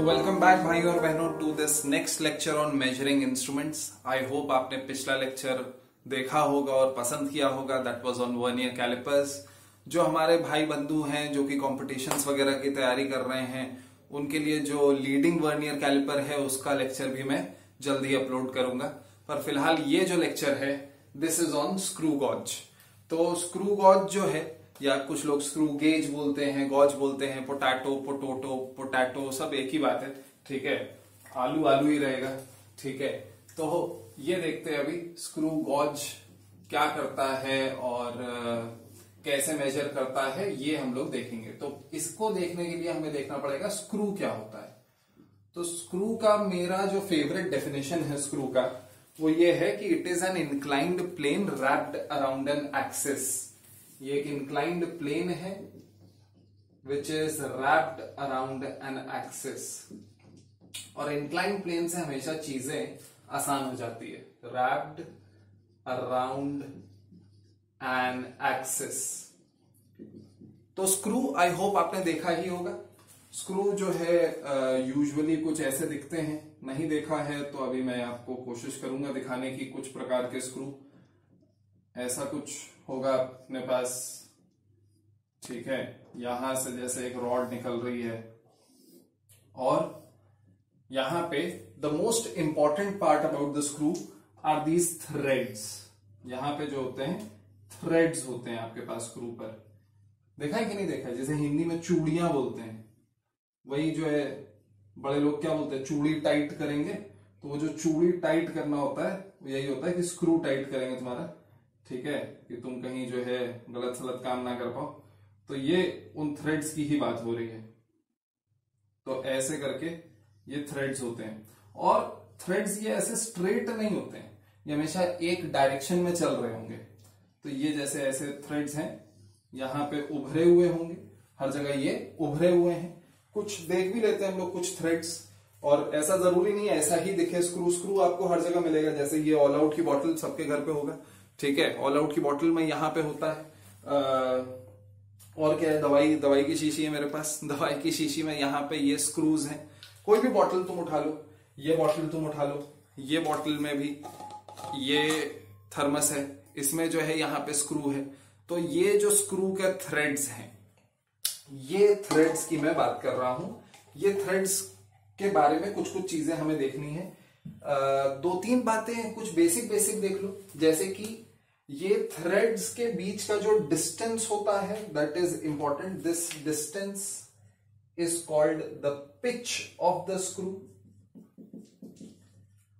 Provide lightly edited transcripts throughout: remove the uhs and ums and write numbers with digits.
तो welcome back भाई और बहनों to this next lecture on measuring instruments. I hope आपने पिछला लेक्चर देखा होगा और पसंद किया होगा। That was on vernier callipers. जो हमारे भाई बंधु हैं जो कि कॉम्पिटिशन्स वगैरह की तैयारी कर रहे हैं, उनके लिए जो लीडिंग वर्नियर कैलिपर है उसका लेक्चर भी मैं जल्दी अपलोड करूंगा। पर फिलहाल ये जो लेक्चर है this is on screw gauge. तो स्क्रू गॉज जो है, या कुछ लोग स्क्रू गेज बोलते हैं, गॉज बोलते हैं, पोटैटो, पोटोटो, पोटैटो सब एक ही बात है, ठीक है। आलू आलू ही रहेगा, ठीक है। तो ये देखते हैं अभी स्क्रू गॉज क्या करता है और कैसे मेजर करता है, ये हम लोग देखेंगे। तो इसको देखने के लिए हमें देखना पड़ेगा स्क्रू क्या होता है। तो स्क्रू का मेरा जो फेवरेट डेफिनेशन है स्क्रू का, वो ये है कि it is an inclined plane wrapped around an axis. ये एक इंक्लाइंड प्लेन है which is wrapped around an axis. और इंक्लाइंड प्लेन से हमेशा चीजें आसान हो जाती है। Wrapped around an axis. तो स्क्रू आई होप आपने देखा ही होगा। स्क्रू जो है यूजुअली कुछ ऐसे दिखते हैं। नहीं देखा है तो अभी मैं आपको कोशिश करूंगा दिखाने की। कुछ प्रकार के स्क्रू ऐसा कुछ होगा अपने पास, ठीक है। यहां से जैसे एक रॉड निकल रही है और यहां पे the most important part about the screw are these threads. यहां पे जो होते हैं थ्रेड्स होते हैं आपके पास स्क्रू पर। देखा है कि नहीं देखा है? जैसे हिंदी में चूड़ियां बोलते हैं, वही जो है बड़े लोग क्या बोलते हैं, चूड़ी टाइट करेंगे। तो वो जो चूड़ी टाइट करना होता है वो यही होता है कि स्क्रू टाइट करेंगे तुम्हारा, ठीक है, कि तुम कहीं जो है गलत सलत काम ना कर पाओ। तो ये उन थ्रेड्स की ही बात हो रही है। तो ऐसे करके ये थ्रेड्स होते हैं। और थ्रेड्स ये ऐसे स्ट्रेट नहीं होते हैं, ये हमेशा एक डायरेक्शन में चल रहे होंगे। तो ये जैसे ऐसे थ्रेड्स हैं, यहां पे उभरे हुए होंगे, हर जगह ये उभरे हुए हैं। कुछ देख भी लेते हैं हम लोग कुछ थ्रेड्स, और ऐसा जरूरी नहीं है ऐसा ही दिखे स्क्रू। स्क्रू आपको हर जगह मिलेगा। जैसे ये ऑल आउट की बॉटल सबके घर पे होगा, ठीक है। ऑल आउट की बॉटल में यहां पे होता है। और क्या है, दवाई की शीशी है मेरे पास। दवाई की शीशी में यहाँ पे ये स्क्रूज हैं। कोई भी बॉटल तुम उठा लो, ये बॉटल तुम उठा लो, ये बॉटल में भी ये थर्मस है, इसमें जो है यहाँ पे स्क्रू है। तो ये जो स्क्रू के थ्रेड्स हैं, ये थ्रेड्स की मैं बात कर रहा हूं। ये थ्रेड्स के बारे में कुछ कुछ चीजें हमें देखनी है। दो तीन बातें कुछ बेसिक देख लो। जैसे कि ये थ्रेड्स के बीच का जो डिस्टेंस होता है that is important. This distance is called the pitch of the screw.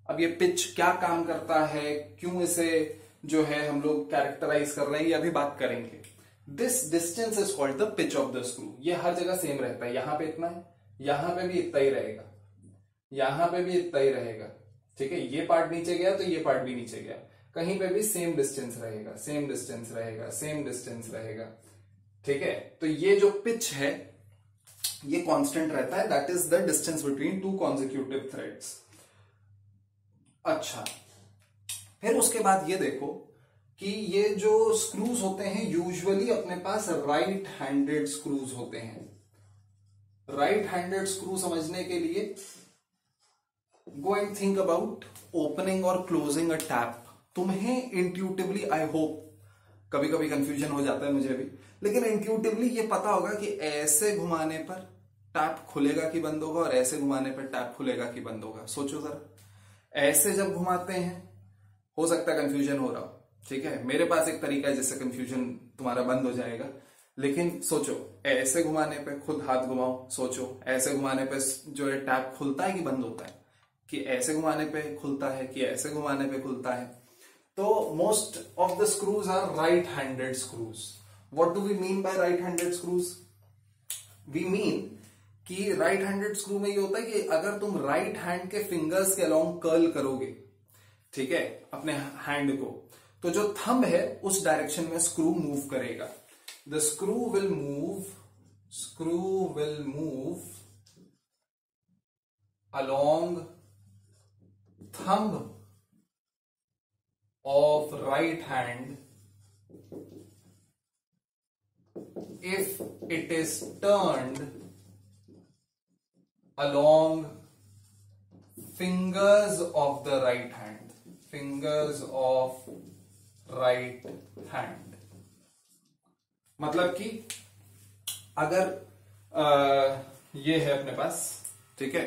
अब ये पिच क्या काम करता है, क्यों इसे जो है हम लोग कैरेक्टराइज कर रहे हैं, ये अभी बात करेंगे। This distance is called the pitch of the screw. ये हर जगह सेम रहता है। यहां पे इतना है, यहां पे भी इतना ही रहेगा, यहां पे भी इतना ही रहेगा, ठीक है। ये पार्ट नीचे गया तो ये पार्ट भी नीचे गया। कहीं पे भी सेम डिस्टेंस रहेगा, सेम डिस्टेंस रहेगा, सेम डिस्टेंस रहेगा, ठीक है। तो ये जो पिच है ये कांस्टेंट रहता है। That is the distance between two consecutive threads. अच्छा, फिर उसके बाद ये देखो कि ये जो स्क्रूज होते हैं यूजुअली अपने पास राइट हैंडेड स्क्रूज होते हैं। राइट हैंडेड स्क्रू समझने के लिए go and think about opening और क्लोजिंग अ टैप। तुम्हें इंट्यूटिवली, आई होप, कभी कभी कंफ्यूजन हो जाता है मुझे भी, लेकिन इंट्यूटिवली ये पता होगा कि ऐसे घुमाने पर टैप खुलेगा कि बंद होगा और ऐसे घुमाने पर टैप खुलेगा कि बंद होगा। सोचो जरा, ऐसे जब घुमाते हैं हो सकता है कंफ्यूजन हो रहा हो, ठीक है। मेरे पास एक तरीका है जिससे कंफ्यूजन तुम्हारा बंद हो जाएगा। लेकिन सोचो, ऐसे घुमाने पे खुद हाथ घुमाओ, सोचो ऐसे घुमाने पे जो है टैप खुलता है कि बंद होता है, कि ऐसे घुमाने पे खुलता है कि ऐसे घुमाने पे खुलता है। तो most of the screws are right handed screws. What do we mean by right handed screws? We mean कि राइट हैंडेड स्क्रू में ये होता है कि अगर तुम राइट हैंड के फिंगर्स के अलोंग कर्ल करोगे, ठीक है, अपने हैंड को, तो जो थंब है उस डायरेक्शन में स्क्रू मूव करेगा। The screw will move along thumb of right hand if it is turned along fingers of the right hand, fingers of right hand। मतलब कि अगर ये है अपने पास, ठीक है,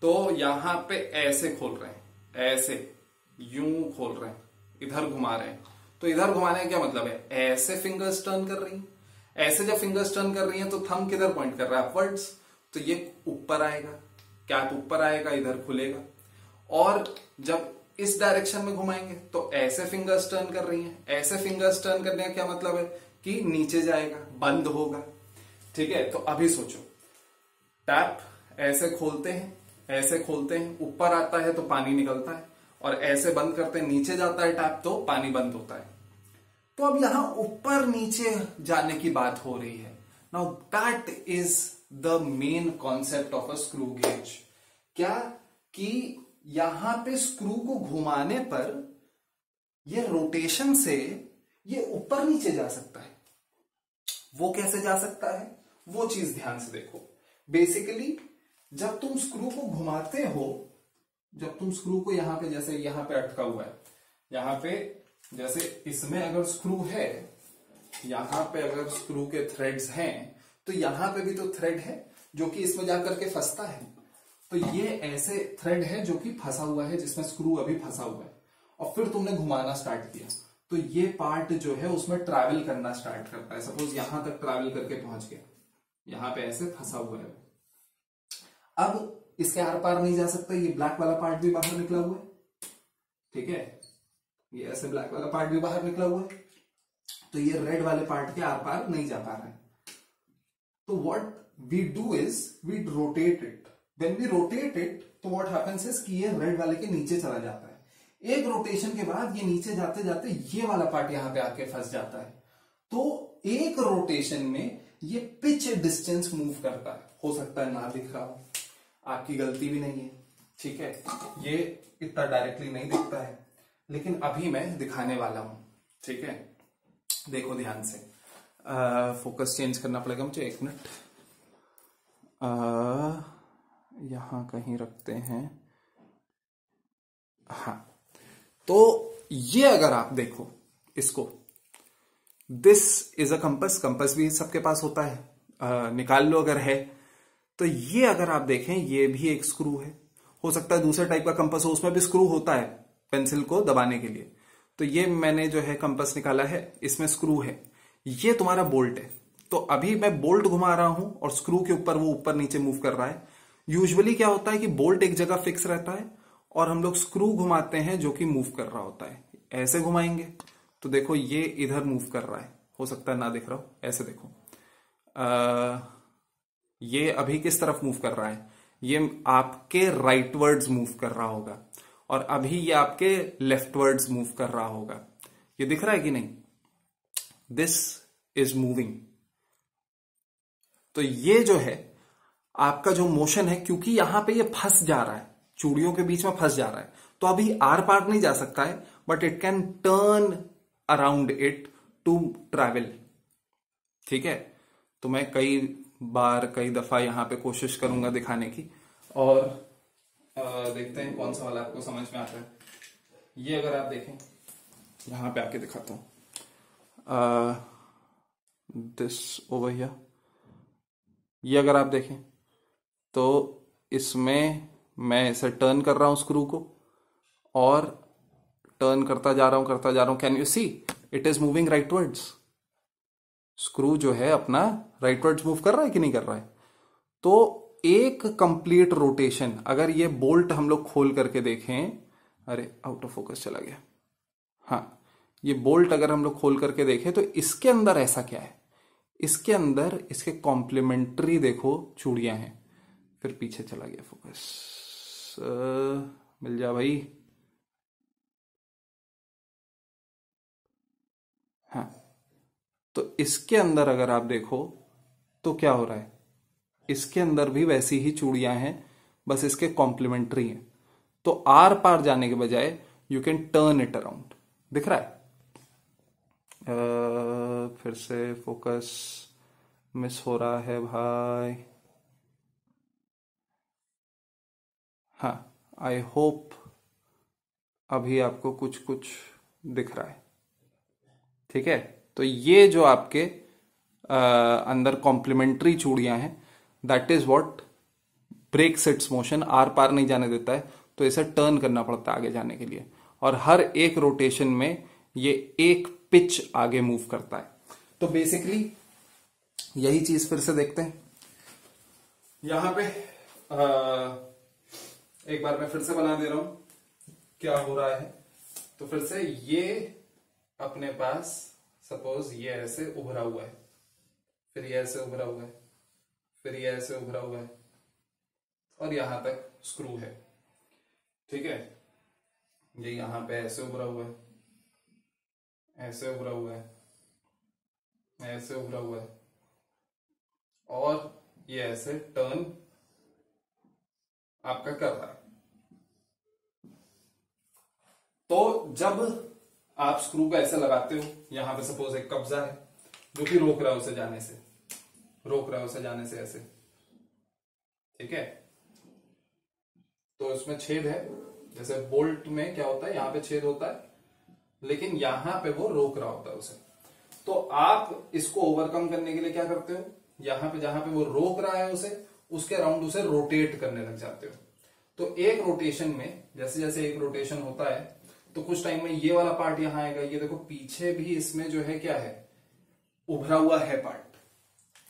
तो यहां पे ऐसे खोल रहे हैं, ऐसे यूं खोल रहे हैं, इधर घुमा रहे हैं। तो इधर घुमाने का क्या मतलब है, ऐसे फिंगर्स टर्न कर रही हैं। ऐसे जब फिंगर्स टर्न कर रही हैं तो थंब किधर पॉइंट कर रहा है, अपवर्ड्स। तो ये ऊपर आएगा, कैप ऊपर आएगा, इधर खुलेगा। और जब इस डायरेक्शन में घुमाएंगे तो ऐसे फिंगर्स टर्न कर रही हैं। ऐसे फिंगर्स टर्न करने का क्या मतलब है कि नीचे जाएगा, बंद होगा। ठीक है, तो अभी सोचो, टैप ऐसे खोलते हैं, ऐसे खोलते हैं, ऊपर आता है तो पानी निकलता है, और ऐसे बंद करते हैं, नीचे जाता है टैप तो पानी बंद होता है। तो अब यहां ऊपर नीचे जाने की बात हो रही है। Now that is the main concept of a screw gauge. क्या कि यहां पे स्क्रू को घुमाने पर ये रोटेशन से ये ऊपर नीचे जा सकता है। वो कैसे जा सकता है, वो चीज ध्यान से देखो। बेसिकली जब तुम स्क्रू को घुमाते हो, जब तुम स्क्रू को यहां पे, जैसे यहां पे अटका हुआ है, यहां पे जैसे इसमें अगर स्क्रू है, यहां पे अगर स्क्रू के थ्रेड्स हैं, तो यहां पे भी तो थ्रेड है जो कि इसमें जाकर के फंसता है। तो ये ऐसे थ्रेड है जो कि फंसा हुआ है, जिसमें स्क्रू अभी फंसा हुआ है, और फिर तुमने घुमाना स्टार्ट किया तो ये पार्ट जो है उसमें ट्रैवल करना स्टार्ट करता है। सपोज यहां तक ट्रैवल करके पहुंच गया, यहां पे ऐसे फंसा हुआ है। अब इसके आर पार नहीं जा सकता, ये ब्लैक वाला पार्ट भी बाहर निकला हुआ है, ठीक है, ये ऐसे ब्लैक वाला पार्ट भी बाहर निकला हुआ है, तो ये रेड वाले पार्ट के आर पार नहीं जा पा रहा है। तो what we do is we rotate it. When we rotate it तो व्हाट हैपेंस इज कि ये रेड वाले के नीचे चला जाता है। एक रोटेशन के बाद ये नीचे जाते जाते ये वाला पार्ट यहां पे आके फंस जाता है। तो एक रोटेशन में ये पिच डिस्टेंस मूव करता है। हो सकता है ना दिख रहा हो, आपकी गलती भी नहीं है, ठीक है, ये इतना डायरेक्टली नहीं दिखता है, लेकिन अभी मैं दिखाने वाला हूं, ठीक है। देखो ध्यान से, फोकस चेंज करना पड़ेगा मुझे, एक मिनट। यहां कहीं रखते हैं, हाँ। तो ये अगर आप देखो इसको, this is a compass. Compass भी सबके पास होता है, निकाल लो अगर है तो। ये अगर आप देखें, ये भी एक स्क्रू है। हो सकता है दूसरे टाइप का कंपस हो, उसमें भी स्क्रू होता है पेंसिल को दबाने के लिए। तो ये मैंने जो है कंपस निकाला है, इसमें स्क्रू है। ये तुम्हारा बोल्ट है। तो अभी मैं बोल्ट घुमा रहा हूं और स्क्रू के ऊपर वो ऊपर नीचे मूव कर रहा है। यूजुअली क्या होता है कि बोल्ट एक जगह फिक्स रहता है और हम लोग स्क्रू घुमाते हैं जो कि मूव कर रहा होता है। ऐसे घुमाएंगे तो देखो ये इधर मूव कर रहा है, हो सकता है ना दिख रहा हो, ऐसे देखो। ये अभी किस तरफ मूव कर रहा है, ये आपके राइटवर्ड्स मूव कर रहा होगा, और अभी ये आपके लेफ्टवर्ड्स मूव कर रहा होगा। ये दिख रहा है कि नहीं, दिस इज मूविंग। तो ये जो है आपका जो मोशन है, क्योंकि यहां पे ये फंस जा रहा है, चूड़ियों के बीच में फंस जा रहा है, तो अभी आर पार नहीं जा सकता है, but it can turn around it to travel, ठीक है। तो मैं कई बार, कई दफा यहां पे कोशिश करूंगा दिखाने की, और देखते हैं कौन सा वाला आपको समझ में आता है। ये अगर आप देखें, यहां पे आके दिखाता हूं, दिस ओवर हियर। ये अगर आप देखें तो इसमें मैं इसे टर्न कर रहा हूं स्क्रू को, और टर्न करता जा रहा हूं। Can you see it is moving rightwards. Screw जो है अपना राइटवर्ड्स मूव कर रहा है कि नहीं कर रहा है। तो एक कंप्लीट रोटेशन, अगर ये बोल्ट हम लोग खोल करके देखें, अरे आउट ऑफ फोकस चला गया, हाँ, ये बोल्ट अगर हम लोग खोल करके देखें तो इसके अंदर ऐसा क्या है, इसके अंदर इसके कॉम्प्लीमेंट्री देखो चूड़ियां हैं। फिर पीछे चला गया फोकस, मिल जा भाई, हाँ। तो इसके अंदर अगर आप देखो तो क्या हो रहा है, इसके अंदर भी वैसी ही चूड़ियां हैं, बस इसके कॉम्प्लीमेंट्री हैं। तो आर पार जाने के बजाय you can turn it around. दिख रहा है, फिर से फोकस मिस हो रहा है भाई, हाँ, आई होप अभी आपको कुछ कुछ दिख रहा है। ठीक है, तो ये जो आपके अंदर कॉम्प्लीमेंट्री चूड़ियां हैं, that is what breaks its motion, आर पार नहीं जाने देता है, तो इसे टर्न करना पड़ता है आगे जाने के लिए, और हर एक रोटेशन में ये एक पिच आगे मूव करता है। तो बेसिकली यही चीज फिर से देखते हैं यहां पे। एक बार मैं फिर से बना दे रहा हूं क्या हो रहा है। तो फिर से ये अपने पास सपोज ये ऐसे उभरा हुआ है, फिर ये ऐसे उभरा हुआ है, फिर ये ऐसे उभरा हुआ है, और यहां तक स्क्रू है। ठीक है, ये यहां पे ऐसे उभरा हुआ है, ऐसे उभरा हुआ है, ऐसे उभरा हुआ है, और ये ऐसे टर्न आपका कर रहा है। तो जब आप स्क्रू को ऐसे लगाते हो, यहां पे सपोज एक कब्जा है जो कि रोक रहा है उसे जाने से, रोक रहा है उसे जाने से ऐसे। ठीक है, तो इसमें छेद है, जैसे बोल्ट में क्या होता है, यहां पे छेद होता है, लेकिन यहां पे वो रोक रहा होता है उसे। तो आप इसको ओवरकम करने के लिए क्या करते हो, यहां पे जहां पे वो रोक रहा है उसे, उसके अराउंड उसे रोटेट करने लग जाते हो। तो एक रोटेशन में जैसे जैसे एक रोटेशन होता है, तो कुछ टाइम में ये वाला पार्ट यहां आएगा। ये देखो पीछे भी इसमें जो है क्या है, उभरा हुआ है पार्ट।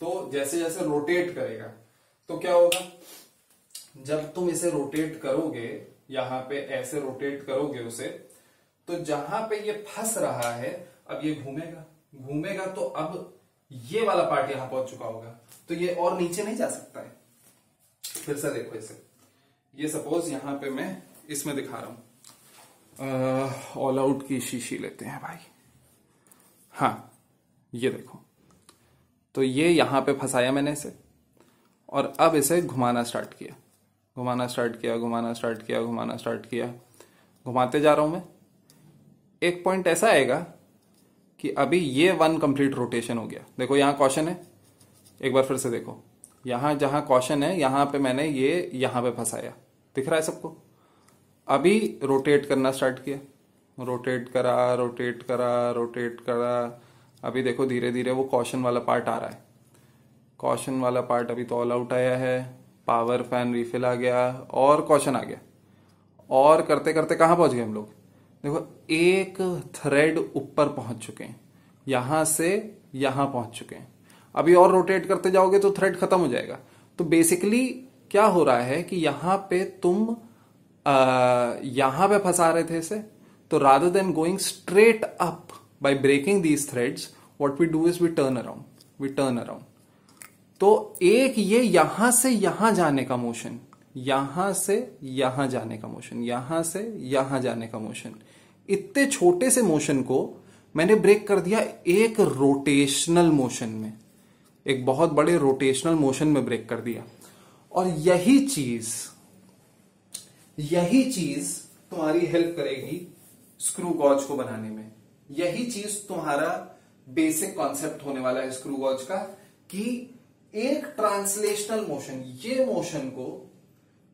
तो जैसे जैसे रोटेट करेगा तो क्या होगा, जब तुम इसे रोटेट करोगे, यहां पे ऐसे रोटेट करोगे उसे, तो जहां पे ये फंस रहा है अब ये घूमेगा, घूमेगा, तो अब ये वाला पार्ट यहां पहुंच चुका होगा, तो ये और नीचे नहीं जा सकता है। फिर से देखो इसे, ये सपोज यहां पे मैं इसमें दिखा रहा हूं, ऑल आउट की शीशी लेते हैं भाई। हाँ, ये देखो, तो ये यहां पे फंसाया मैंने इसे, और अब इसे घुमाना स्टार्ट किया, घुमाना स्टार्ट किया, घुमाना स्टार्ट किया, घुमाना स्टार्ट किया, घुमाते जा रहा हूं मैं। एक पॉइंट ऐसा आएगा कि अभी ये वन कंप्लीट रोटेशन हो गया। देखो यहां कॉशन है, एक बार फिर से देखो, यहां जहां कॉशन है यहां पे मैंने ये यहां पे फंसाया, दिख रहा है सबको। अभी रोटेट करना स्टार्ट किया, रोटेट करा, रोटेट करा, रोटेट करा, अभी देखो धीरे धीरे वो कॉशन वाला पार्ट आ रहा है। कॉशन वाला पार्ट अभी तो ऑल आउट आया है, पावर फैन रिफिल आ गया, और कॉशन आ गया, और करते करते कहां पहुंच गए हम लोग, देखो एक थ्रेड ऊपर पहुंच चुके हैं, यहां से यहां पहुंच चुके हैं। अभी और रोटेट करते जाओगे तो थ्रेड खत्म हो जाएगा। तो बेसिकली क्या हो रहा है कि यहां पे तुम यहां पे फंसा रहे थे इसे, तो rather than going straight up by breaking these threads, what we do is we turn around, we turn around. तो एक ये यहां से यहां जाने का मोशन, यहां से यहां जाने का मोशन, यहां से यहां जाने का मोशन, इतने छोटे से मोशन को मैंने ब्रेक कर दिया एक रोटेशनल मोशन में, एक बहुत बड़े रोटेशनल मोशन में ब्रेक कर दिया। और यही चीज तुम्हारी हेल्प करेगी स्क्रू गॉज को बनाने में। यही चीज तुम्हारा बेसिक कॉन्सेप्ट होने वाला है स्क्रू गॉज का, कि एक ट्रांसलेशनल मोशन, ये मोशन को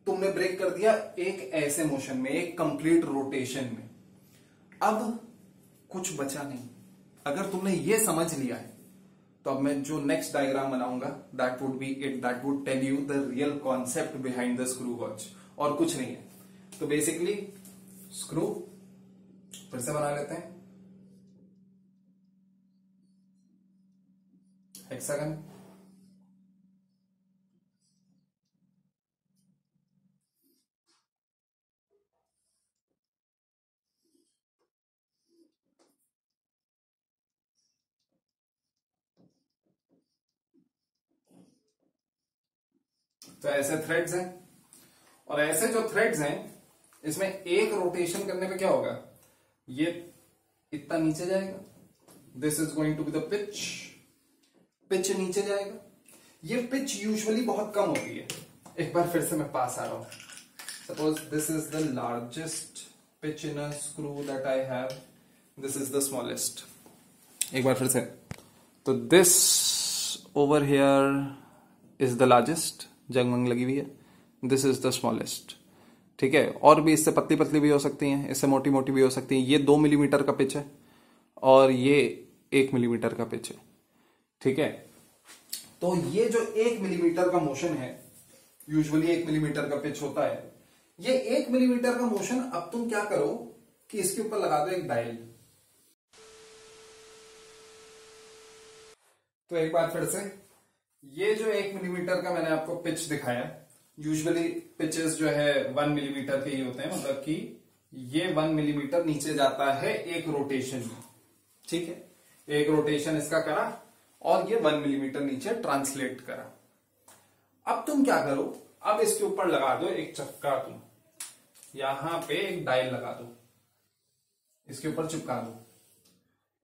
तुमने ब्रेक कर दिया एक ऐसे मोशन में, एक कंप्लीट रोटेशन में। अब कुछ बचा नहीं। अगर तुमने ये समझ लिया है तो अब मैं जो नेक्स्ट डायग्राम बनाऊंगा, that would be it, that would tell you the real concept behind the screw gauge, और कुछ नहीं है। तो बेसिकली स्क्रू फिर से बना लेते हैं, हेक्सागन, तो ऐसे थ्रेड्स हैं, और ऐसे जो थ्रेड्स हैं इसमें एक रोटेशन करने पे क्या होगा, ये इतना नीचे जाएगा, this is going to be the pitch, pitch नीचे जाएगा। ये पिच यूजुअली बहुत कम होती है। एक बार फिर से मैं पास आ रहा हूं, suppose this is the largest pitch in a screw that I have, this is the smallest. एक बार फिर से, तो this over here is the largest, जगमग लगी हुई है, दिस इज द स्मॉलेस्ट, ठीक है, और भी इससे पतली पतली भी हो सकती हैं, इससे मोटी मोटी भी हो सकती हैं। ये 2 मिलीमीटर का पिच है और ये 1 मिलीमीटर का पिच है। ठीक है, तो ये जो 1 मिलीमीटर का मोशन है, यूजुअली 1 मिलीमीटर का पिच होता है, ये 1 मिलीमीटर का मोशन अब तुम क्या करो कि इसके ऊपर लगा दो एक डायल। तो एक बार फिर से, ये जो 1 मिलीमीटर का मैंने आपको पिच दिखाया, यूजुअली पिचेस जो है 1 मिलीमीटर के ही होते हैं, मतलब कि ये 1 मिलीमीटर नीचे जाता है एक रोटेशन में। ठीक है, एक रोटेशन इसका करा और ये 1 मिलीमीटर नीचे ट्रांसलेट करा। अब तुम क्या करो, अब इसके ऊपर लगा दो एक चक्का, तुम यहां पे एक डायल लगा दो, इसके ऊपर चिपका दो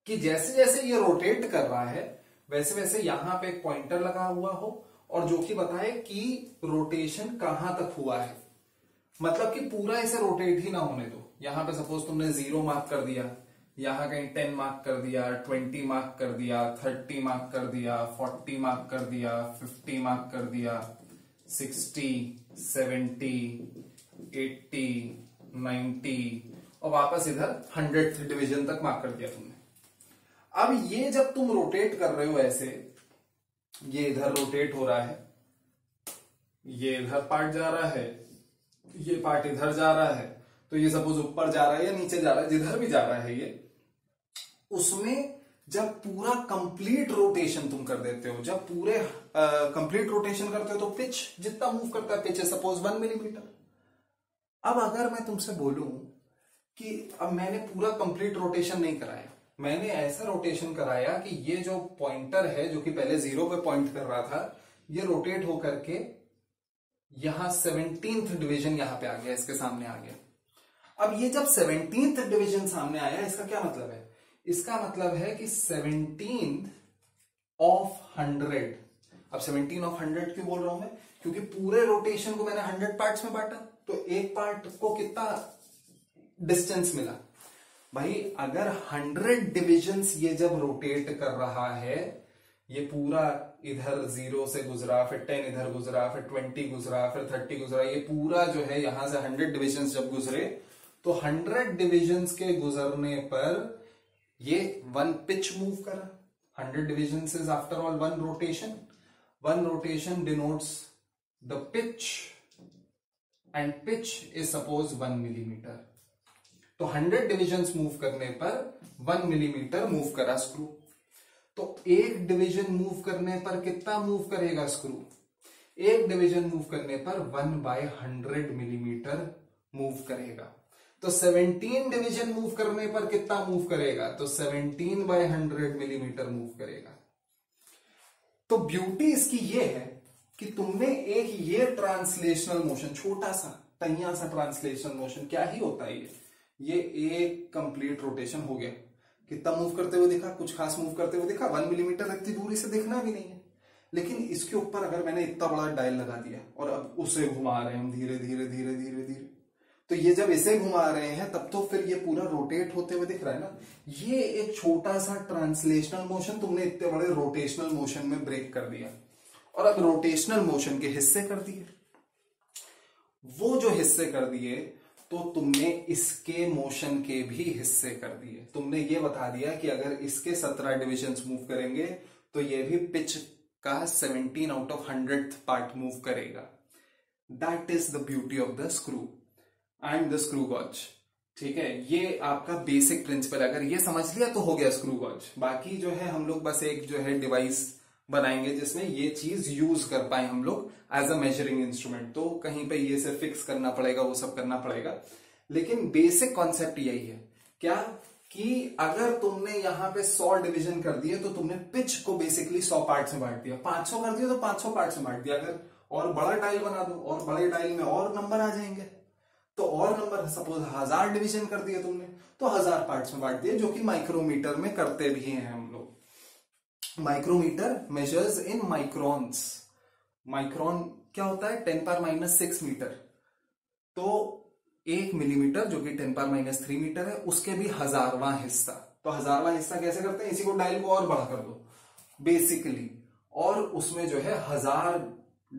कि जैसे जैसे ये रोटेट कर रहा है वैसे वैसे यहां पे एक पॉइंटर लगा हुआ हो और जो कि बताए कि रोटेशन कहां तक हुआ है। मतलब कि पूरा इसे रोटेट ही ना होने दो। यहां पे सपोज तुमने 0 मार्क कर दिया, यहां कहीं 10 मार्क कर दिया, 20 मार्क कर दिया, 30 मार्क कर दिया, 40 मार्क कर दिया, 50 मार्क कर दिया, 60, 70, 80, 90 और वापस इधर 100th डिवीजन तक मार्क कर दिया तुमने। अब ये जब तुम रोटेट कर रहे हो ऐसे, ये इधर रोटेट हो रहा है, ये इधर पार्ट जा रहा है, ये पार्ट इधर जा रहा है, तो ये सपोज ऊपर जा रहा है या नीचे जा रहा है, जिधर भी जा रहा है ये, उसमें जब पूरा कंप्लीट रोटेशन तुम कर देते हो, जब पूरे कंप्लीट रोटेशन करते हो तो पिच जितना मूव करता है, पिच है सपोज 1 मिलीमीटर। अब अगर मैं तुमसे बोलूं कि अब मैंने पूरा कंप्लीट रोटेशन नहीं कराया, मैंने ऐसा रोटेशन कराया कि ये जो पॉइंटर है जो कि पहले 0 पे पॉइंट कर रहा था, ये रोटेट होकर के यहां 17th डिवीजन यहां पे आ गया, इसके सामने आ गया। अब ये जब 17th डिवीजन सामने आया, इसका क्या मतलब है? इसका मतलब है कि 17 ऑफ 100। अब 17 ऑफ 100 क्यों बोल रहा हूं मैं? क्योंकि पूरे रोटेशन को मैंने 100 पार्ट्स में बांटा, तो एक पार्ट को कितना डिस्टेंस मिला भाई? अगर 100 डिविजन्स ये जब रोटेट कर रहा है, ये पूरा इधर 0 से गुजरा, फिर 10 इधर गुजरा, फिर 20 गुजरा, फिर 30 गुजरा, ये पूरा जो है यहां से 100 डिविजन्स जब गुजरे, तो 100 डिविजन्स के गुजरने पर ये 1 पिच मूव करा। 100 divisions is after all 1 rotation. 1 rotation denotes the pitch and pitch is suppose 1 millimetre. तो 100 डिविजन्स मूव करने पर 1 मिलीमीटर मूव करा स्क्रू। तो एक डिवीजन मूव करने पर कितना मूव करेगा स्क्रू? एक डिवीजन मूव करने पर 1/100 मिलीमीटर मूव करेगा। तो 17 डिवीजन मूव करने पर कितना मूव करेगा? तो 17/100 मिलीमीटर मूव करेगा। तो ब्यूटी इसकी ये है कि तुमने एक ये ट्रांसलेशनल मोशन, छोटा सा तैया सा ट्रांसलेशनल मोशन, क्या ही होता है ये एक कंप्लीट रोटेशन हो गया। कितना मूव करते हुए दिखा? कुछ खास मूव करते हुए दिखा? 1 मिलीमीटर इतनी दूरी से दिखना भी नहीं है। लेकिन इसके ऊपर अगर मैंने इतना बड़ा डायल लगा दिया और अब उसे घुमा रहे हैं हम धीरे धीरे धीरे धीरे धीरे, तो ये जब इसे घुमा रहे हैं तब तो फिर ये पूरा रोटेट होते हुए दिख रहा है ना। ये एक छोटा सा ट्रांसलेशनल मोशन तुमने इतने बड़े रोटेशनल मोशन में ब्रेक कर दिया, और अब रोटेशनल मोशन के हिस्से कर दिए। वो जो हिस्से कर दिए तो तुमने इसके मोशन के भी हिस्से कर दिए। तुमने ये बता दिया कि अगर इसके 17 डिविजन्स मूव करेंगे तो ये भी पिच का 17 out of 100th part move करेगा। That is the beauty of the screw and the screw gauge. ठीक है, ये आपका बेसिक प्रिंसिपल। अगर ये समझ लिया तो हो गया स्क्रू गॉज। बाकी जो है हम लोग बस एक जो है डिवाइस बनाएंगे जिसमें ये चीज यूज कर पाए हम लोग एज अ मेजरिंग इंस्ट्रूमेंट। तो कहीं पे ये से फिक्स करना पड़ेगा, वो सब करना पड़ेगा, लेकिन बेसिक कॉन्सेप्ट यही है। क्या कि अगर तुमने यहां पे 100 डिवीजन कर दिए तो तुमने पिच को बेसिकली 100 पार्ट्स में बांट दिया। 500 कर दिया तो 500 पार्ट्स में बांट दिया। अगर और बड़ा डायल बना दो और बड़े डायल में और नंबर आ जाएंगे, तो और नंबर सपोज 1000 डिवीजन कर दिए तुमने तो 1000 पार्ट्स में बांट दिए, जो कि माइक्रोमीटर में करते भी हैं हम लोग। Micrometer measures in microns. Micron क्या होता है? 10⁻⁻6 मीटर। तो 1 मिलीमीटर जो कि 10⁻³ मीटर है, उसके भी 1000वां हिस्सा। तो 1000वां हिस्सा कैसे करते हैं? इसी को डायल को और बड़ा कर दो बेसिकली, और उसमें जो है 1000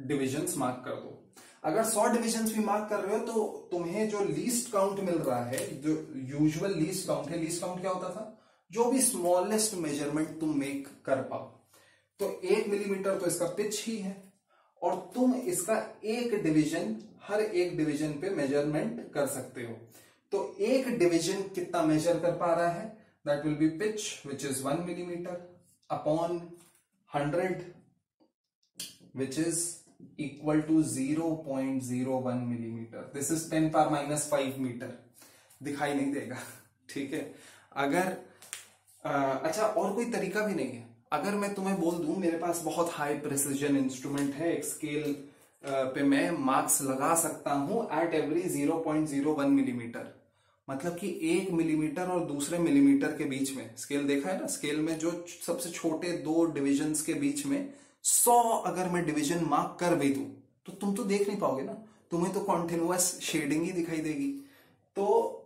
डिविजन्स मार्क कर दो। अगर 100 डिविजन्स भी मार्क कर रहे हो तो तुम्हें जो लीस्ट काउंट मिल रहा है, जो यूजुअल लीस्ट काउंट है, लीस्ट काउंट क्या होता था, जो भी स्मॉलेस्ट मेजरमेंट तुम मेक कर पाओ। तो 1 मिलीमीटर तो इसका पिच ही है, और तुम इसका एक डिवीजन, हर एक डिवीजन पे मेजरमेंट कर सकते हो। तो एक डिवीजन कितना मेजर कर पा रहा है, that will be pitch which is 1 millimetre upon 100 which is equal to 0.01 millimetre. This is 10⁻⁻5 metre. दिखाई नहीं देगा, ठीक है। अगर अच्छा, और कोई तरीका भी नहीं है। अगर मैं तुम्हें बोल दूं मेरे पास बहुत हाई प्रिसिजन इंस्ट्रूमेंट है, एक स्केल पे मैं मार्क्स लगा सकता हूं एट एवरी 0.01 मिलीमीटर, मतलब कि 1 मिलीमीटर और दूसरे मिलीमीटर के बीच में, स्केल देखा है ना, स्केल में जो सबसे छोटे 2 डिविजन्स के बीच में 100 अगर मैं डिवीजन मार्क कर भी दूं तो तुम तो देख नहीं पाओगे ना, तुम्हें तो कॉन्टिन्यूअस शेडिंग ही दिखाई देगी। तो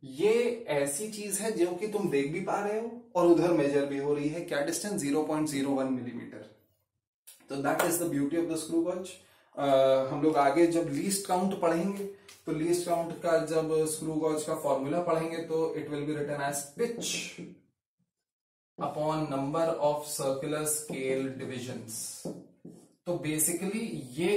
ये ऐसी चीज है जो कि तुम देख भी पा रहे हो और उधर मेजर भी हो रही है। क्या डिस्टेंस, 0.01 मिलीमीटर। तो that is the beauty of the screw gauge. हम लोग आगे जब लीस्ट काउंट पढ़ेंगे तो लीस्ट काउंट का जब स्क्रू गॉज का फॉर्मूला पढ़ेंगे तो it will be written as pitch upon number of circular scale divisions. तो बेसिकली ये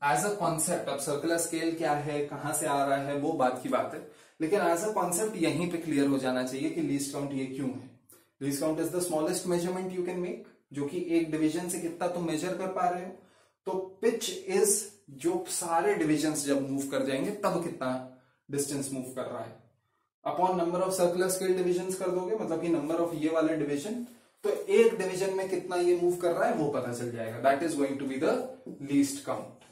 एज अ कॉन्सेप्ट, अब सर्कुलर स्केल क्या है, कहां से आ रहा है, वो बात की बात है, लेकिन एज अ कॉन्सेप्ट यहीं पे क्लियर हो जाना चाहिए कि लीस्ट काउंट ये क्यों है। Least count is the smallest measurement you can make, जो कि एक डिवीजन से कितना तुम मेजर कर पा रहे हो। तो पिच इज जो सारे डिविजन्स जब मूव कर जाएंगे तब कितना डिस्टेंस मूव कर रहा है, upon number of circular scale divisions कर दोगे, मतलब कि नंबर ऑफ ये वाले डिवीजन, तो एक डिवीजन में कितना ये मूव कर रहा है वो पता चल जाएगा। That is going to be the least count,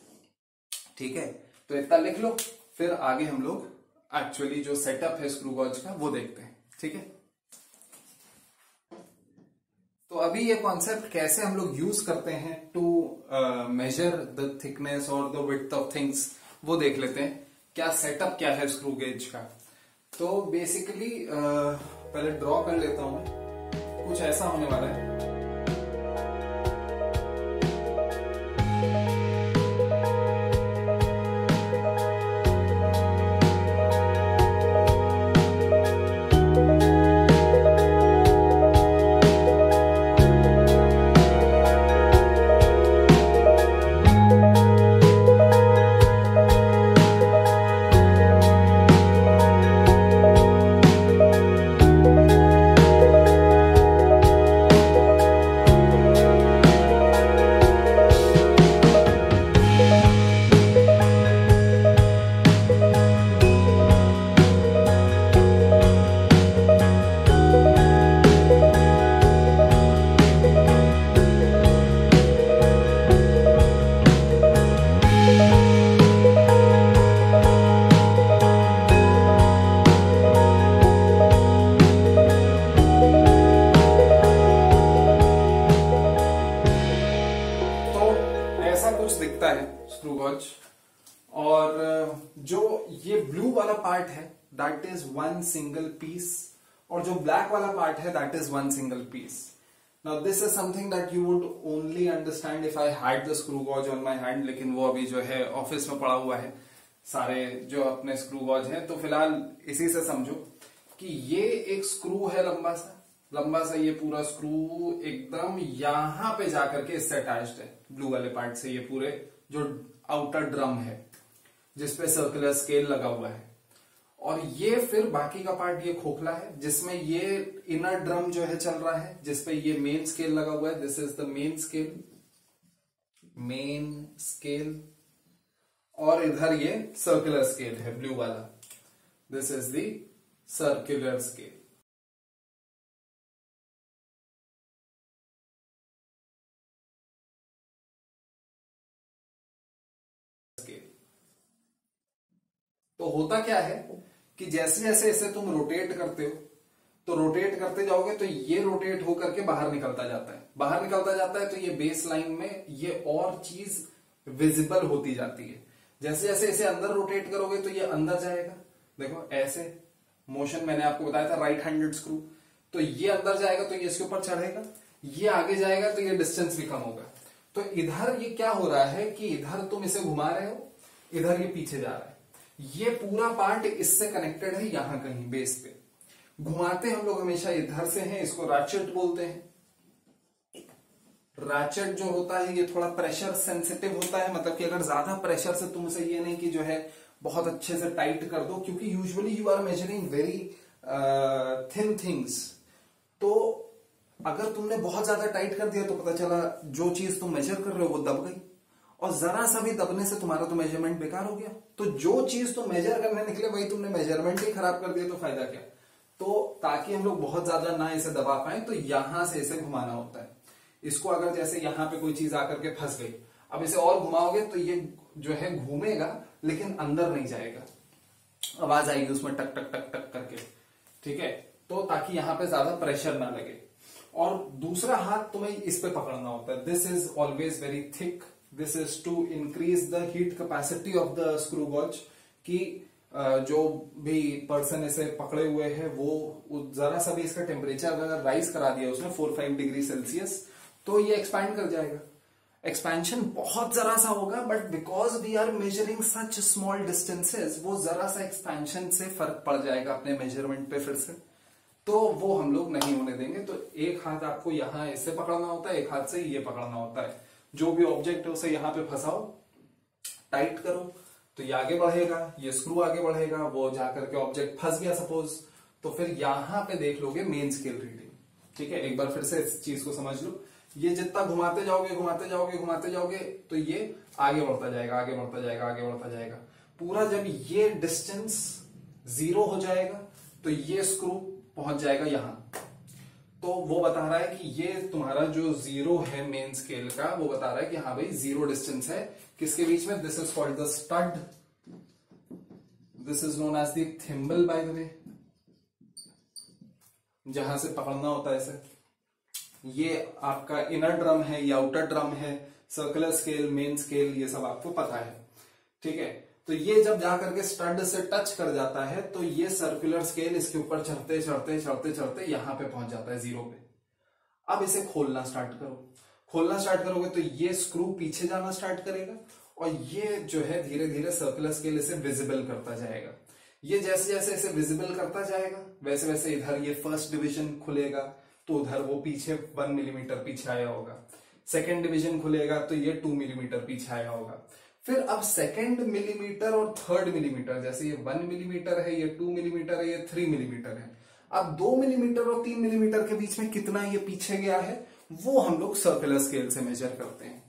ठीक है। तो इतना लिख लो, फिर आगे हम लोग एक्चुअली जो सेटअप है स्क्रू गॉज का वो देखते हैं, ठीक है। तो अभी ये कॉन्सेप्ट कैसे हम लोग यूज करते हैं टू मेजर द थिकनेस और द विड्थ ऑफ थिंग्स वो देख लेते हैं। क्या सेटअप क्या है स्क्रू गेज का। तो बेसिकली पहले ड्रॉ कर लेता हूं मैं, कुछ ऐसा होने वाला है। Screw gauge. और जो ये ब्लू वाला पार्ट है that is one single piece, और जो ब्लैक वाला पार्ट है that is one single piece. Now this is something that you would only understand if I had the screw gauge on my hand, लेकिन वो अभी जो है ऑफिस में पड़ा हुआ है सारे जो अपने स्क्रू गॉज हैं, तो फिलहाल इसी से समझो कि ये एक स्क्रू है लंबा सा ये पूरा स्क्रू एकदम यहां पे जाकर के इससे अटैच्ड है ब्लू वाले पार्ट से, ये पूरे जो आउटर ड्रम है जिसपे सर्कुलर स्केल लगा हुआ है, और ये फिर बाकी का पार्ट ये खोखला है जिसमें ये इनर ड्रम जो है चल रहा है जिसपे ये मेन स्केल लगा हुआ है। This is the main scale, और इधर ये सर्कुलर स्केल है ब्लू वाला, this is the circular scale. तो होता क्या है कि जैसे जैसे इसे तुम रोटेट करते हो तो रोटेट करते जाओगे तो ये रोटेट होकर के बाहर निकलता जाता है, तो ये बेस लाइन में ये और चीज विजिबल होती जाती है। जैसे जैसे इसे अंदर रोटेट करोगे तो ये अंदर जाएगा, देखो ऐसे मोशन मैंने आपको बताया था राइट हैंडेड स्क्रू, तो ये अंदर जाएगा तो ये इसके ऊपर चढ़ेगा, ये आगे जाएगा तो ये डिस्टेंस भी कम होगा। तो इधर ये क्या हो रहा है कि इधर तुम इसे घुमा रहे हो इधर ये पीछे जा रहा है, ये पूरा पार्ट इससे कनेक्टेड है यहां कहीं बेस पे। घुमाते हम लोग हमेशा इधर से हैं, इसको रैचेट बोलते हैं। रैचेट जो होता है ये थोड़ा प्रेशर सेंसिटिव होता है, मतलब कि अगर ज्यादा प्रेशर से तुमसे ये नहीं कि जो है बहुत अच्छे से टाइट कर दो, क्योंकि usually you are measuring very thin things. तो अगर तुमने बहुत ज्यादा टाइट कर दिया तो पता चला जो चीज तुम मेजर कर रहे हो वो दब गई, और जरा सा भी दबने से तुम्हारा तो मेजरमेंट बेकार हो गया। तो जो चीज तुम मेजर करने निकले वही तुमने मेजरमेंट ही खराब कर दिया, तो फायदा क्या। तो ताकि हम लोग बहुत ज्यादा ना इसे दबा पाए तो यहां से इसे घुमाना होता है। इसको अगर जैसे यहां पे कोई चीज आकर के फंस गई, अब इसे और घुमाओगे तो ये जो है घूमेगा लेकिन अंदर नहीं जाएगा, आवाज आएगी उसमें टक टक टक टक करके, ठीक है। तो ताकि यहां पे ज्यादा प्रेशर ना लगे। और दूसरा हाथ तुम्हें इस पे पकड़ना होता है। This is always very thick, this is to increase the heat capacity of the screw gauge, कि जो भी पर्सन इसे पकड़े हुए है वो जरा सा भी इसका टेम्परेचर अगर राइज करा दिया उसने 4-5 डिग्री सेल्सियस, तो ये एक्सपैंड कर जाएगा। एक्सपेंशन बहुत जरा सा होगा, but because we are measuring such small distances, वो जरा सा एक्सपेंशन से फर्क पड़ जाएगा अपने मेजरमेंट पे फिर से, तो वो हम लोग नहीं होने देंगे। तो एक हाथ आपको यहां इससे पकड़ना होता है, एक हाथ से ये पकड़ना होता है। जो भी ऑब्जेक्ट है उसे यहां पे फंसाओ, टाइट करो तो ये आगे बढ़ेगा, ये स्क्रू आगे बढ़ेगा, वो जाकर के ऑब्जेक्ट फंस गया सपोज, तो फिर यहां पे देख लोगे मेन स्केल रीडिंग। ठीक है, एक बार फिर से इस चीज को समझ लो। ये जितना घुमाते जाओगे घुमाते जाओगे घुमाते जाओगे तो ये आगे बढ़ता जाएगा, आगे बढ़ता जाएगा, आगे बढ़ता जाएगा। पूरा जब ये डिस्टेंस 0 हो जाएगा तो ये स्क्रू पहुंच जाएगा यहां। तो वो बता रहा है कि ये तुम्हारा जो 0 है मेन स्केल का, वो बता रहा है कि हाँ भाई 0 डिस्टेंस है किसके बीच में। This is called the stud, this is known as the thimble by the way, जहां से पकड़ना होता है इसे। ये आपका इनर ड्रम है, ये आउटर ड्रम है, सर्कुलर स्केल, मेन स्केल, ये सब आपको पता है। ठीक है, तो ये जब जाकर के स्टड से टच कर जाता है तो ये सर्कुलर स्केल इसके ऊपर चढ़ते चढ़ते चढ़ते चढ़ते यहां पे पहुंच जाता है 0 पे। अब इसे खोलना स्टार्ट करो। खोलना स्टार्ट करोगे तो ये स्क्रू पीछे जाना स्टार्ट करेगा, और ये जो है धीरे धीरे सर्कुलर स्केल इसे विजिबल करता जाएगा। ये जैसे जैसे इसे विजिबल करता जाएगा वैसे वैसे इधर ये फर्स्ट डिवीजन खुलेगा, तो उधर वो पीछे 1 मिलीमीटर पीछे आया होगा। सेकेंड डिवीजन खुलेगा तो ये 2 मिलीमीटर पीछे आया होगा। फिर अब सेकेंड मिलीमीटर और थर्ड मिलीमीटर, जैसे ये 1 मिलीमीटर है, ये 2 मिलीमीटर है, ये 3 मिलीमीटर है। अब 2 मिलीमीटर और 3 मिलीमीटर के बीच में कितना ये पीछे गया है वो हम लोग सर्कुलर स्केल से मेजर करते हैं।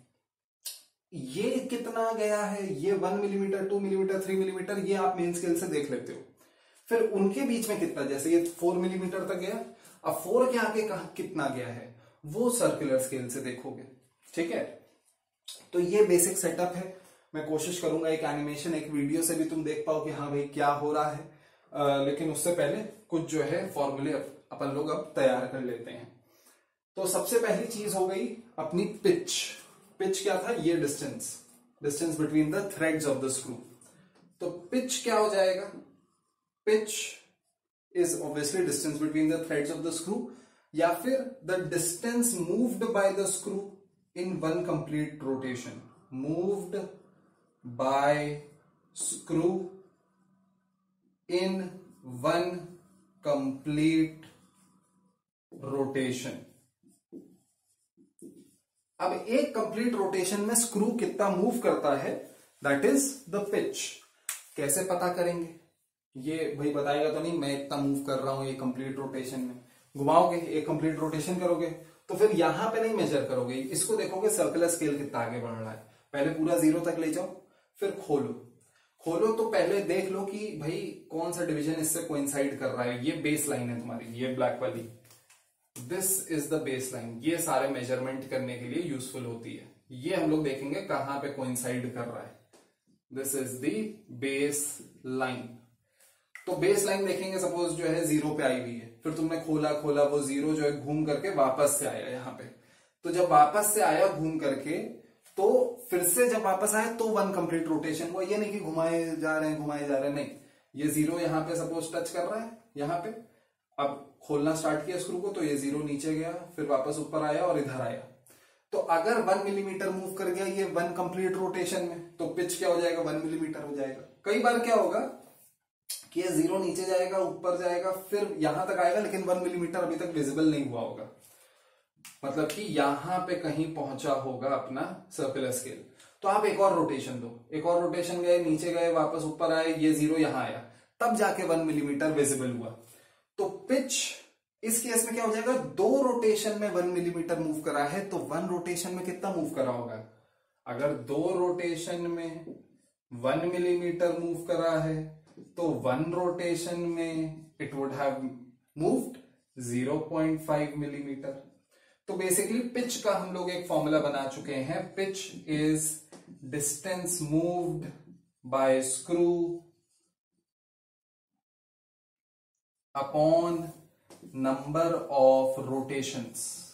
ये कितना गया है, ये 1 मिलीमीटर, 2 मिलीमीटर, 3 मिलीमीटर, ये आप मेन स्केल से देख लेते हो। फिर उनके बीच में कितना, जैसे ये 4 मिलीमीटर तक गया, अब 4 के आगे कितना गया है वो सर्कुलर स्केल से देखोगे। ठीक है, तो ये बेसिक सेटअप है। मैं कोशिश करूंगा एक एनिमेशन, एक वीडियो से भी तुम देख पाओ कि हाँ भाई क्या हो रहा है। लेकिन उससे पहले कुछ जो है फॉर्मूले अपन लोग अब तैयार कर लेते हैं। तो सबसे पहली चीज हो गई अपनी पिच। पिच क्या था, ये distance between the threads of the screw. तो पिच क्या हो जाएगा, pitch is obviously distance between the threads of the screw, या फिर the distance moved by the screw in 1 complete rotation. Moved by screw in 1 complete rotation. अब एक complete rotation में screw कितना मूव करता है, दैट इज द पिच। कैसे पता करेंगे, ये भाई बताएगा तो नहीं मैं इतना मूव कर रहा हूं ये कंप्लीट रोटेशन में। घुमाओगे, एक कंप्लीट रोटेशन करोगे तो फिर यहां पे नहीं मेजर करोगे, इसको देखोगे सर्कुलर स्केल कितना आगे बढ़ रहा है। पहले पूरा 0 तक ले जाओ, फिर खोलो तो पहले देख लो कि भाई कौन सा डिवीजन इससे कोइंसाइड कर रहा है। ये बेस लाइन है तुम्हारी, ये ब्लैक वाली, this is the base line. ये सारे मेजरमेंट करने के लिए यूजफुल होती है। ये हम लोग देखेंगे कहां पे कोइंसाइड कर रहा है। This is the base line. तो बेस लाइन देखेंगे, सपोज जो है 0 पे आई हुई है, फिर तुमने खोला, वो 0 जो है घूम करके वापस से आया यहाँ पे। तो जब वापस से आया घूम करके, तो फिर से जब वापस आया तो 1 कंप्लीट रोटेशन हुआ। ये नहीं कि घुमाए जा रहे हैं, नहीं। ये 0 यहाँ पे सपोज टच कर रहा है यहाँ पे, अब खोलना स्टार्ट किया स्क्रू को तो ये 0 नीचे गया, फिर वापस ऊपर आया और इधर आया। तो अगर 1 मिलीमीटर मूव कर गया ये 1 कंप्लीट रोटेशन में, तो पिच क्या हो जाएगा, 1 मिलीमीटर हो जाएगा। कई बार क्या होगा कि ये 0 नीचे जाएगा, ऊपर जाएगा, फिर यहां तक आएगा, लेकिन 1 मिलीमीटर अभी तक विजिबल नहीं हुआ होगा, मतलब कि यहां पे कहीं पहुंचा होगा अपना सर्कुलर स्केल। तो आप एक और रोटेशन दो, एक और रोटेशन गए, नीचे गए, वापस ऊपर आए, ये 0 यहां आया, तब जाके 1 मिलीमीटर विजिबल हुआ। तो पिच इस केस में क्या हो जाएगा, 2 रोटेशन में 1 मिलीमीटर मूव करा है, तो 1 रोटेशन में कितना मूव करा होगा, अगर 2 रोटेशन में 1 मिलीमीटर मूव करा है तो 1 रोटेशन में it would have moved 0.5 millimetre. तो बेसिकली पिच का हम लोग एक फॉर्मूला बना चुके हैं, pitch is distance moved by screw upon number of rotations.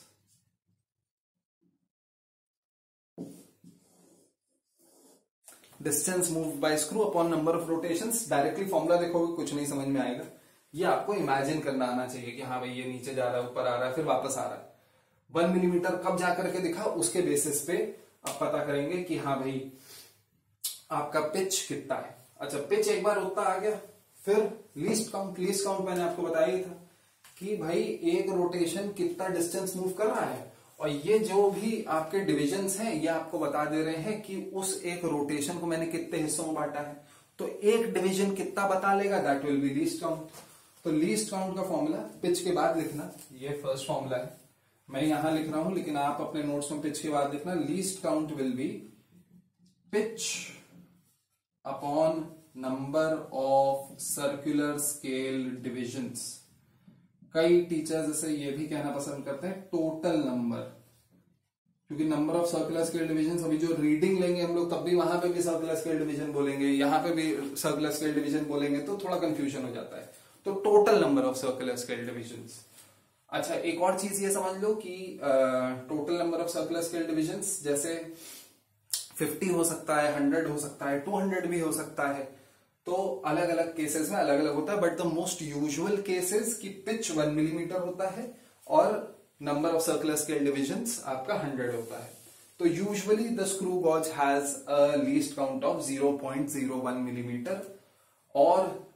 Distance moved by screw upon number of rotations. Directly formula देखोगे कुछ नहीं समझ में आएगा, ये आपको इमेजिन करना आना चाहिए कि हाँ भाई ये नीचे जा रहा है, ऊपर आ रहा है, फिर वापस आ रहा है। 1 मिलीमीटर कब जाकर के दिखा, उसके बेसिस पे आप पता करेंगे कि हाँ भाई आपका पिच कितना है। अच्छा, पिच एक बार उतना आ गया, फिर लीस्ट काउंट। लीस्ट काउंट मैंने आपको बताया ही था कि भाई एक रोटेशन कितना डिस्टेंस मूव कर रहा है, और ये जो भी आपके डिविजन्स हैं ये आपको बता दे रहे हैं कि उस एक रोटेशन को मैंने कितने हिस्सों में बांटा है। तो एक डिवीजन कितना बता लेगा, that will B least count. तो लीस्ट काउंट का फॉर्मूला पिच के बाद लिखना, ये फर्स्ट फॉर्मूला है, मैं यहां लिख रहा हूं, लेकिन आप अपने नोट्स में पिच के बाद लिखना। Least count will be pitch upon number of circular scale divisions. कई टीचर्स जैसे ये भी कहना पसंद करते हैं टोटल नंबर, क्योंकि number of circular scale division, अभी जो रीडिंग लेंगे हम लोग तब भी वहां पे भी सर्कुलर स्केल डिवीजन बोलेंगे, यहां पे भी सर्कुलर स्केल डिवीजन बोलेंगे, तो थोड़ा कंफ्यूजन हो जाता है। तो total number of circular scale divisions. अच्छा, एक और चीज ये समझ लो कि total number of circular scale divisions जैसे 50 हो सकता है, 100 हो सकता है, 200 भी हो सकता है, तो अलग अलग केसेस में अलग अलग होता है। But the most usual cases की पिच 1 मिलीमीटर होता है और number of circular scale divisions आपका 100 होता है। तो usually the screw gauge has a least count of 0.01 millimetre और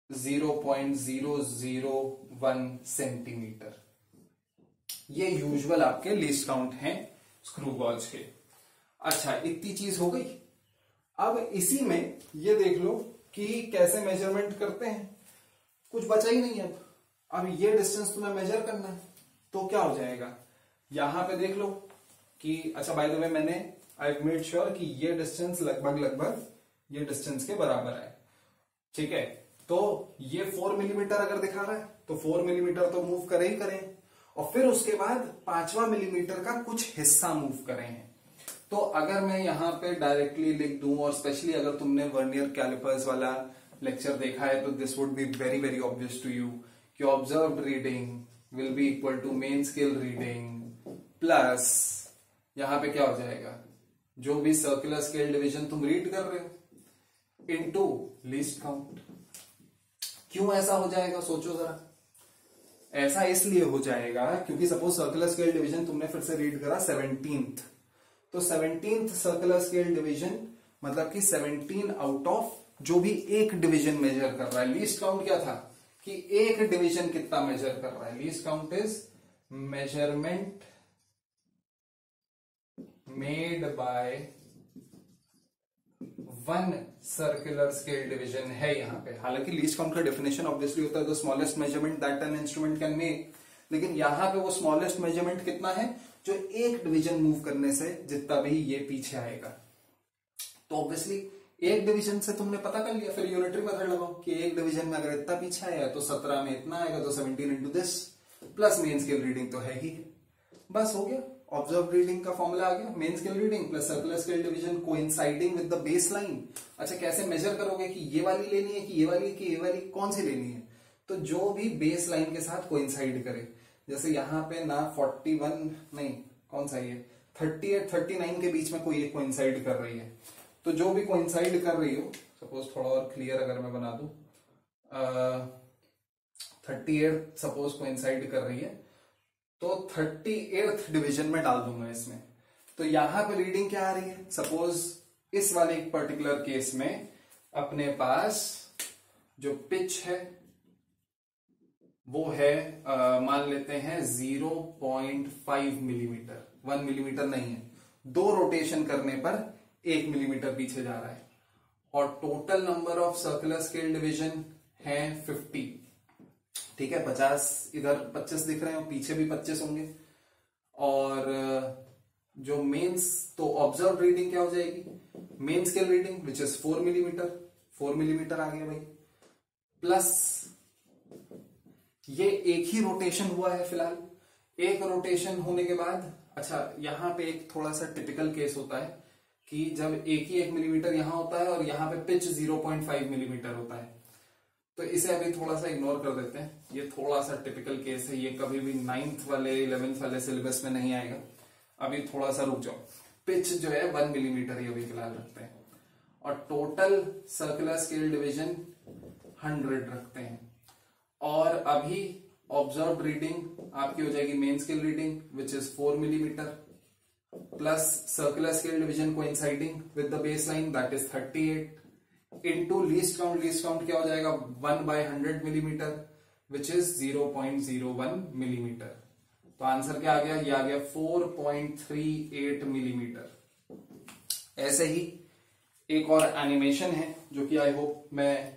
0.001 सेंटीमीटर। ये यूजुअल आपके लीस्ट काउंट हैं स्क्रू गॉज के। अच्छा, इतनी चीज हो गई। अब इसी में ये देख लो कि कैसे मेजरमेंट करते हैं, कुछ बचा ही नहीं। अब ये डिस्टेंस तुम्हें मेजर करना है, तो क्या हो जाएगा, यहां पे देख लो कि अच्छा, बाय द वे मैंने आई मेड श्योर कि ये डिस्टेंस लगभग ये डिस्टेंस के बराबर है, ठीक है। तो ये 4 मिलीमीटर अगर दिखा रहा है तो 4 मिलीमीटर तो मूव करे ही करें, और फिर उसके बाद 5वां मिलीमीटर का कुछ हिस्सा मूव करें हैं। तो अगर मैं यहां पे डायरेक्टली लिख दूं, और स्पेशली अगर तुमने वर्नियर कैलिपर्स वाला लेक्चर देखा है, तो this would be very very obvious to you कि observed reading will be equal to main scale reading plus यहां पे क्या हो जाएगा, जो भी सर्कुलर स्केल डिवीजन तुम रीड कर रहे हो इनटू लीस्ट काउंट। क्यों ऐसा हो जाएगा, सोचो जरा। ऐसा इसलिए हो जाएगा क्योंकि सपोज सर्कुलर स्केल डिवीजन तुमने फिर से रीड करा 17th, तो 17th सर्कुलर स्केल डिवीजन मतलब कि 17 आउट ऑफ जो भी एक डिवीजन मेजर कर रहा है। लीस्ट काउंट क्या था कि एक डिवीजन कितना मेजर कर रहा है। Least count is measurement made by 1 circular scale division है यहां पे। हालांकि लीस्ट काउंट का डेफिनेशन ऑब्वियसली होता है the smallest measurement that an instrument can make, लेकिन यहां पे वो स्मॉलेस्ट मेजरमेंट कितना है, जो एक डिवीजन मूव करने से जितना भी ये पीछे आएगा। तो ऑब्वियसली एक डिवीजन से तुमने पता कर लिया, फिर यूनिटरी मेथड लगाओ कि एक डिवीजन में अगर इतना पीछे आया तो 17 में इतना आएगा, तो 17 into this plus main scale reading तो है ही, बस हो गया। ऑब्जर्व रीडिंग का फॉर्मूला आ गया, main scale reading plus circular scale division coinciding with the base line. अच्छा, कैसे मेजर करोगे कि ये वाली लेनी है कि ये वाली कि ये वाली, कौन सी लेनी है, तो जो भी बेस लाइन के साथ कोइंसाइड करे। जैसे यहाँ पे ना 41 नहीं, कौन सा ये 38 39 के बीच में कोई एक कोइंसाइड कर रही है, तो जो भी कोइंसाइड कर रही हो, सपोज थोड़ा और क्लियर अगर मैं बना दूं, 38 सपोज कोइंसाइड कर रही है, तो 38th डिवीजन में डाल दूंगा इसमें। तो यहां पे रीडिंग क्या आ रही है, सपोज इस वाले एक पर्टिकुलर केस में अपने पास जो पिच है वो है मान लेते हैं 0.5 मिलीमीटर, 1 मिलीमीटर नहीं है, 2 रोटेशन करने पर 1 मिलीमीटर पीछे जा रहा है। और total number of circular scale division है 50, ठीक है, 50 इधर 25 दिख रहे हैं और पीछे भी 25 होंगे। और जो मेन्स, तो ऑब्जर्व रीडिंग क्या हो जाएगी, main scale reading which is 4 millimetre, 4 millimetre आ गया भाई, प्लस ये एक ही रोटेशन हुआ है फिलहाल, एक रोटेशन होने के बाद, अच्छा यहां पे एक थोड़ा सा टिपिकल केस होता है कि जब एक ही 1 मिलीमीटर यहां होता है और यहां पे पिच 0.5 मिलीमीटर होता है, तो इसे अभी थोड़ा सा इग्नोर कर देते हैं, ये थोड़ा सा टिपिकल केस है, ये कभी भी 9th वाले 11th वाले सिलेबस में नहीं आएगा। अभी थोड़ा सा रुक जाओ, पिच जो है 1 मिलीमीटर ही अभी फिलहाल रखते हैं, और टोटल सर्कुलर स्केल डिवीजन 100 रखते हैं। और अभी ऑब्जर्व रीडिंग आपकी हो जाएगी main scale reading which is 4 millimetre plus circular scale division coinciding with the base line that is 38 into least count क्या हो जाएगा 1/100 मिलीमीटर विच इज 0.01 मिलीमीटर। तो आंसर क्या आ गया, ये आ गया 4.38 मिलीमीटर। ऐसे ही एक और एनिमेशन है जो कि आई होप मैं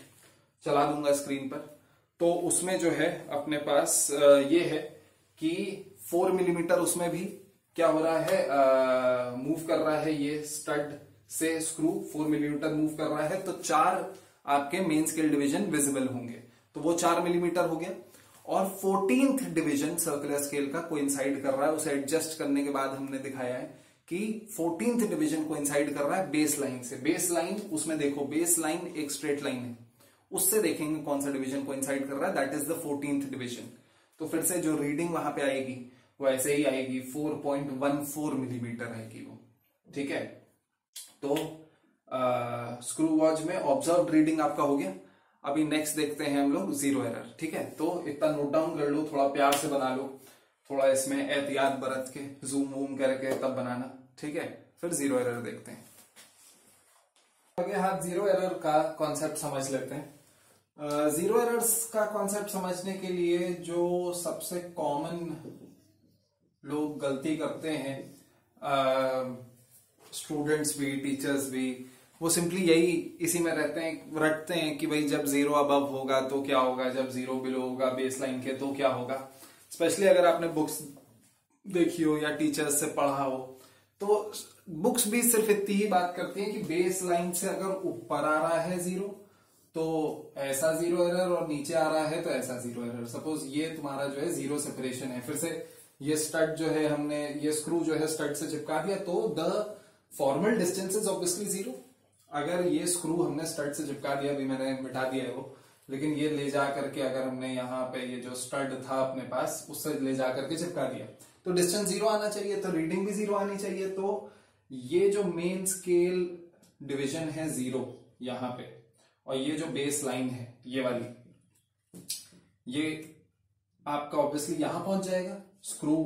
चला दूंगा स्क्रीन पर। तो उसमें जो है अपने पास ये है कि 4 मिलीमीटर उसमें भी क्या हो रहा है, मूव कर रहा है, ये स्टड से स्क्रू 4 मिलीमीटर मूव कर रहा है, तो 4 आपके मेन स्केल डिवीजन विजिबल होंगे, तो वो 4 मिलीमीटर हो गया। और 14th डिवीजन सर्कुलर स्केल का कोइंसाइड कर रहा है, उसे एडजस्ट करने के बाद हमने दिखाया है कि 14th डिवीजन कोइंसाइड कर रहा है बेस लाइन से। बेस लाइन, उसमें देखो बेस लाइन एक स्ट्रेट लाइन है, उससे देखेंगे कौन सा डिवीजन कोइंसाइड कर रहा है, that is the 14th division. तो फिर से जो रीडिंग वहां पे आएगी वो ऐसे ही आएगी, 4.14 मिलीमीटर आएगी वो, ठीक है। तो स्क्रू वॉच में ऑब्जर्व रीडिंग आपका हो गया। अभी नेक्स्ट देखते हैं हम लोग जीरो एरर, ठीक है। तो इतना नोट डाउन कर लो, थोड़ा प्यार से बना लो, थोड़ा इसमें एहतियात बरत के जूम वूम करके तब बनाना, ठीक है। फिर जीरो एरर देखते हैं। आगे हाथ जीरो एरर का कॉन्सेप्ट समझ लेते हैं। जीरो एरर्स का कॉन्सेप्ट समझने के लिए जो सबसे कॉमन लोग गलती करते हैं, स्टूडेंट्स भी टीचर्स भी, वो सिंपली यही इसी में रटते हैं कि भाई जब 0 अबव होगा तो क्या होगा, जब 0 बिलो होगा बेस लाइन के तो क्या होगा। स्पेशली अगर आपने बुक्स देखी हो या टीचर्स से पढ़ा हो, तो बुक्स भी सिर्फ इतनी ही बात करती हैं कि बेस लाइन से अगर ऊपर आ रहा है 0 तो ऐसा जीरो एरर, और नीचे आ रहा है तो ऐसा जीरो एरर। सपोज ये तुम्हारा जो है 0 सेपरेशन है, फिर से ये स्टड जो है हमने, ये स्क्रू जो है स्टड से चिपका दिया, तो the formal distance is obviously 0। अगर ये स्क्रू हमने स्टड से चिपका दिया, अभी मैंने मिटा दिया है वो, लेकिन ये ले जा करके अगर हमने यहाँ पे ये जो स्टड था अपने पास उससे ले जा करके चिपका दिया, तो डिस्टेंस 0 आना चाहिए, तो रीडिंग भी 0 आनी चाहिए। तो ये जो मेन स्केल डिवीजन है 0 यहाँ पे, और ये जो बेस लाइन है ये वाली, ये आपका ऑब्वियसली यहां पहुंच जाएगा। स्क्रू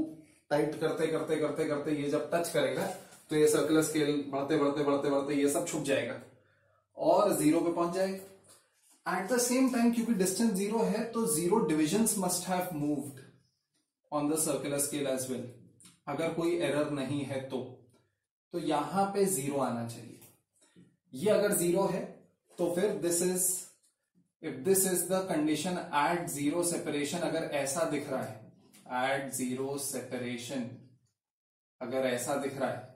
टाइट करते करते करते करते ये जब टच करेगा तो ये सर्कुलर स्केल बढ़ते बढ़ते बढ़ते बढ़ते ये सब छुप जाएगा और 0 पे पहुंच जाएगा। एट द सेम टाइम क्योंकि डिस्टेंस 0 है तो 0 divisions must have moved on the circular scale as well. अगर कोई एरर नहीं है तो यहां पे 0 आना चाहिए। ये अगर 0 है तो फिर this is, if this is the condition at 0 separation, अगर ऐसा दिख रहा है एट 0 सेपरेशन, अगर ऐसा दिख रहा है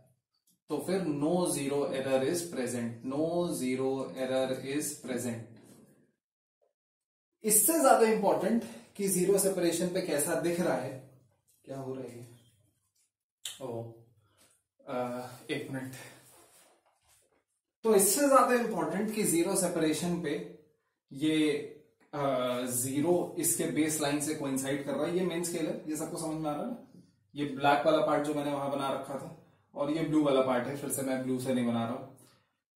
तो फिर no 0 error is present, no 0 error is present. इससे ज्यादा इंपॉर्टेंट कि 0 सेपरेशन पे कैसा दिख रहा है, क्या हो रहा है, एक मिनट। तो इससे ज्यादा इंपॉर्टेंट कि 0 सेपरेशन पे ये 0 इसके बेस लाइन से कोइंसाइड कर रहा है। ये मेन स्केल है, ये सबको समझ में आ रहा है ना। ये ब्लैक वाला पार्ट जो मैंने वहां बना रखा था और ये ब्लू वाला पार्ट है, फिर से मैं ब्लू से नहीं बना रहा हूं।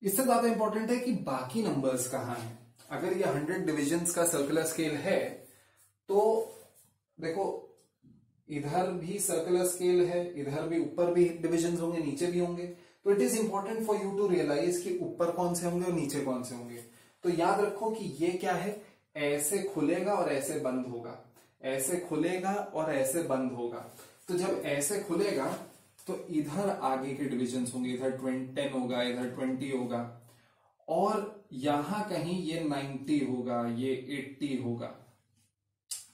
इससे ज्यादा इंपॉर्टेंट है कि बाकी नंबर्स कहां हैं। अगर ये 100 डिविजन्स का सर्कुलर स्केल है तो देखो इधर भी सर्कुलर स्केल है, इधर भी ऊपर भी डिविजन होंगे, नीचे भी होंगे। तो it is important for you to realise कि ऊपर कौन से होंगे और नीचे कौन से होंगे। तो याद रखो कि ये क्या है, ऐसे खुलेगा और ऐसे बंद होगा, ऐसे खुलेगा और ऐसे बंद होगा। तो जब ऐसे खुलेगा तो इधर आगे के डिविजन होंगे, इधर 10 होगा, इधर 20 होगा, और यहां कहीं ये 90 होगा, ये 80 होगा।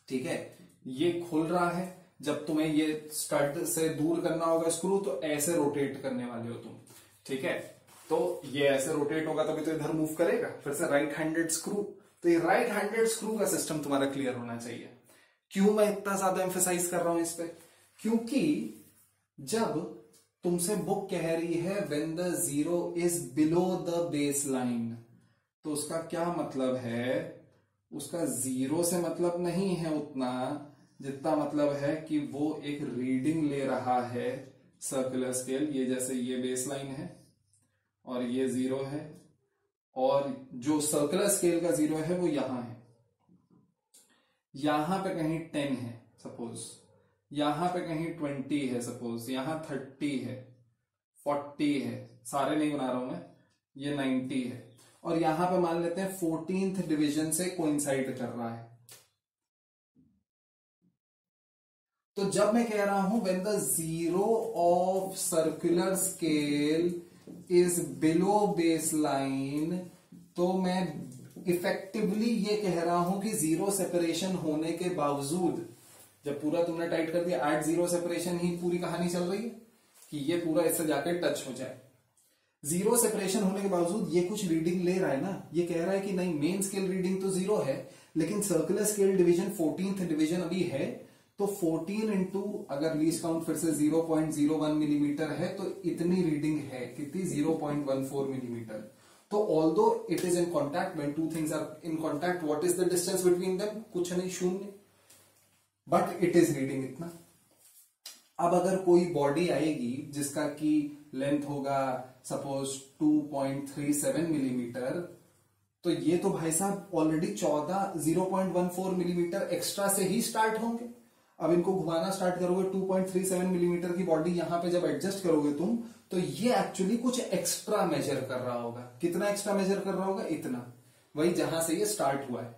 ठीक है, ये खुल रहा है। जब तुम्हें ये स्टड से दूर करना होगा स्क्रू, तो ऐसे रोटेट करने वाले हो तुम। ठीक है, तो ये ऐसे रोटेट होगा तभी तो इधर मूव करेगा। फिर से राइट हैंडेड स्क्रू, तो ये राइट हैंडेड स्क्रू का सिस्टम तुम्हारा क्लियर होना चाहिए। क्यों मैं इतना ज्यादा एम्फेसाइज कर रहा हूं इस पे, क्योंकि जब तुमसे बुक कह रही है when the zero is below the base line, तो उसका क्या मतलब है, उसका जीरो से मतलब नहीं है उतना जितना मतलब है कि वो एक रीडिंग ले रहा है सर्कुलर स्केल। ये जैसे ये बेस लाइन है और ये जीरो है, और जो सर्कुलर स्केल का जीरो है वो यहां है, यहां पे कहीं 10 है सपोज, यहां पे कहीं 20 है सपोज, यहां 30 है, 40 है, सारे नहीं बना रहा हूं मैं, ये 90 है, और यहां पे मान लेते हैं 14th डिवीजन से कोइंसाइड कर रहा है। तो जब मैं कह रहा हूं when the zero of circular scale is below base line, तो मैं इफेक्टिवली ये कह रहा हूं कि जीरो सेपरेशन होने के बावजूद, जब पूरा तुमने टाइट कर दिया, एट जीरो सेपरेशन ही पूरी कहानी चल रही है कि ये पूरा इससे जाकर टच हो जाए। जीरो सेपरेशन होने के बावजूद ये कुछ रीडिंग ले रहा है ना, ये कह रहा है कि नहीं मेन स्केल रीडिंग तो जीरो है, लेकिन circular scale division 14th division अभी है, तो 14 इंटू अगर लीस्ट काउंट फिर से 0.01 मिलीमीटर है, तो इतनी रीडिंग है, कितनी, 0.14 मिलीमीटर। तो although it is in contact, when two things are in contact, what is the distance between them, कुछ नहीं, शून्य, बट इट इज रीडिंग इतना। अब अगर कोई बॉडी आएगी जिसका की लेंथ होगा सपोज 2.37 मिलीमीटर, तो ये तो भाई साहब ऑलरेडी 0.14 मिलीमीटर एक्स्ट्रा से ही स्टार्ट होंगे। अब इनको घुमाना स्टार्ट करोगे, 2.37 मिलीमीटर की बॉडी यहां पे जब एडजस्ट करोगे तुम, तो ये एक्चुअली कुछ एक्स्ट्रा मेजर कर रहा होगा। कितना एक्स्ट्रा मेजर कर रहा होगा, इतना, वही जहां से ये स्टार्ट हुआ है।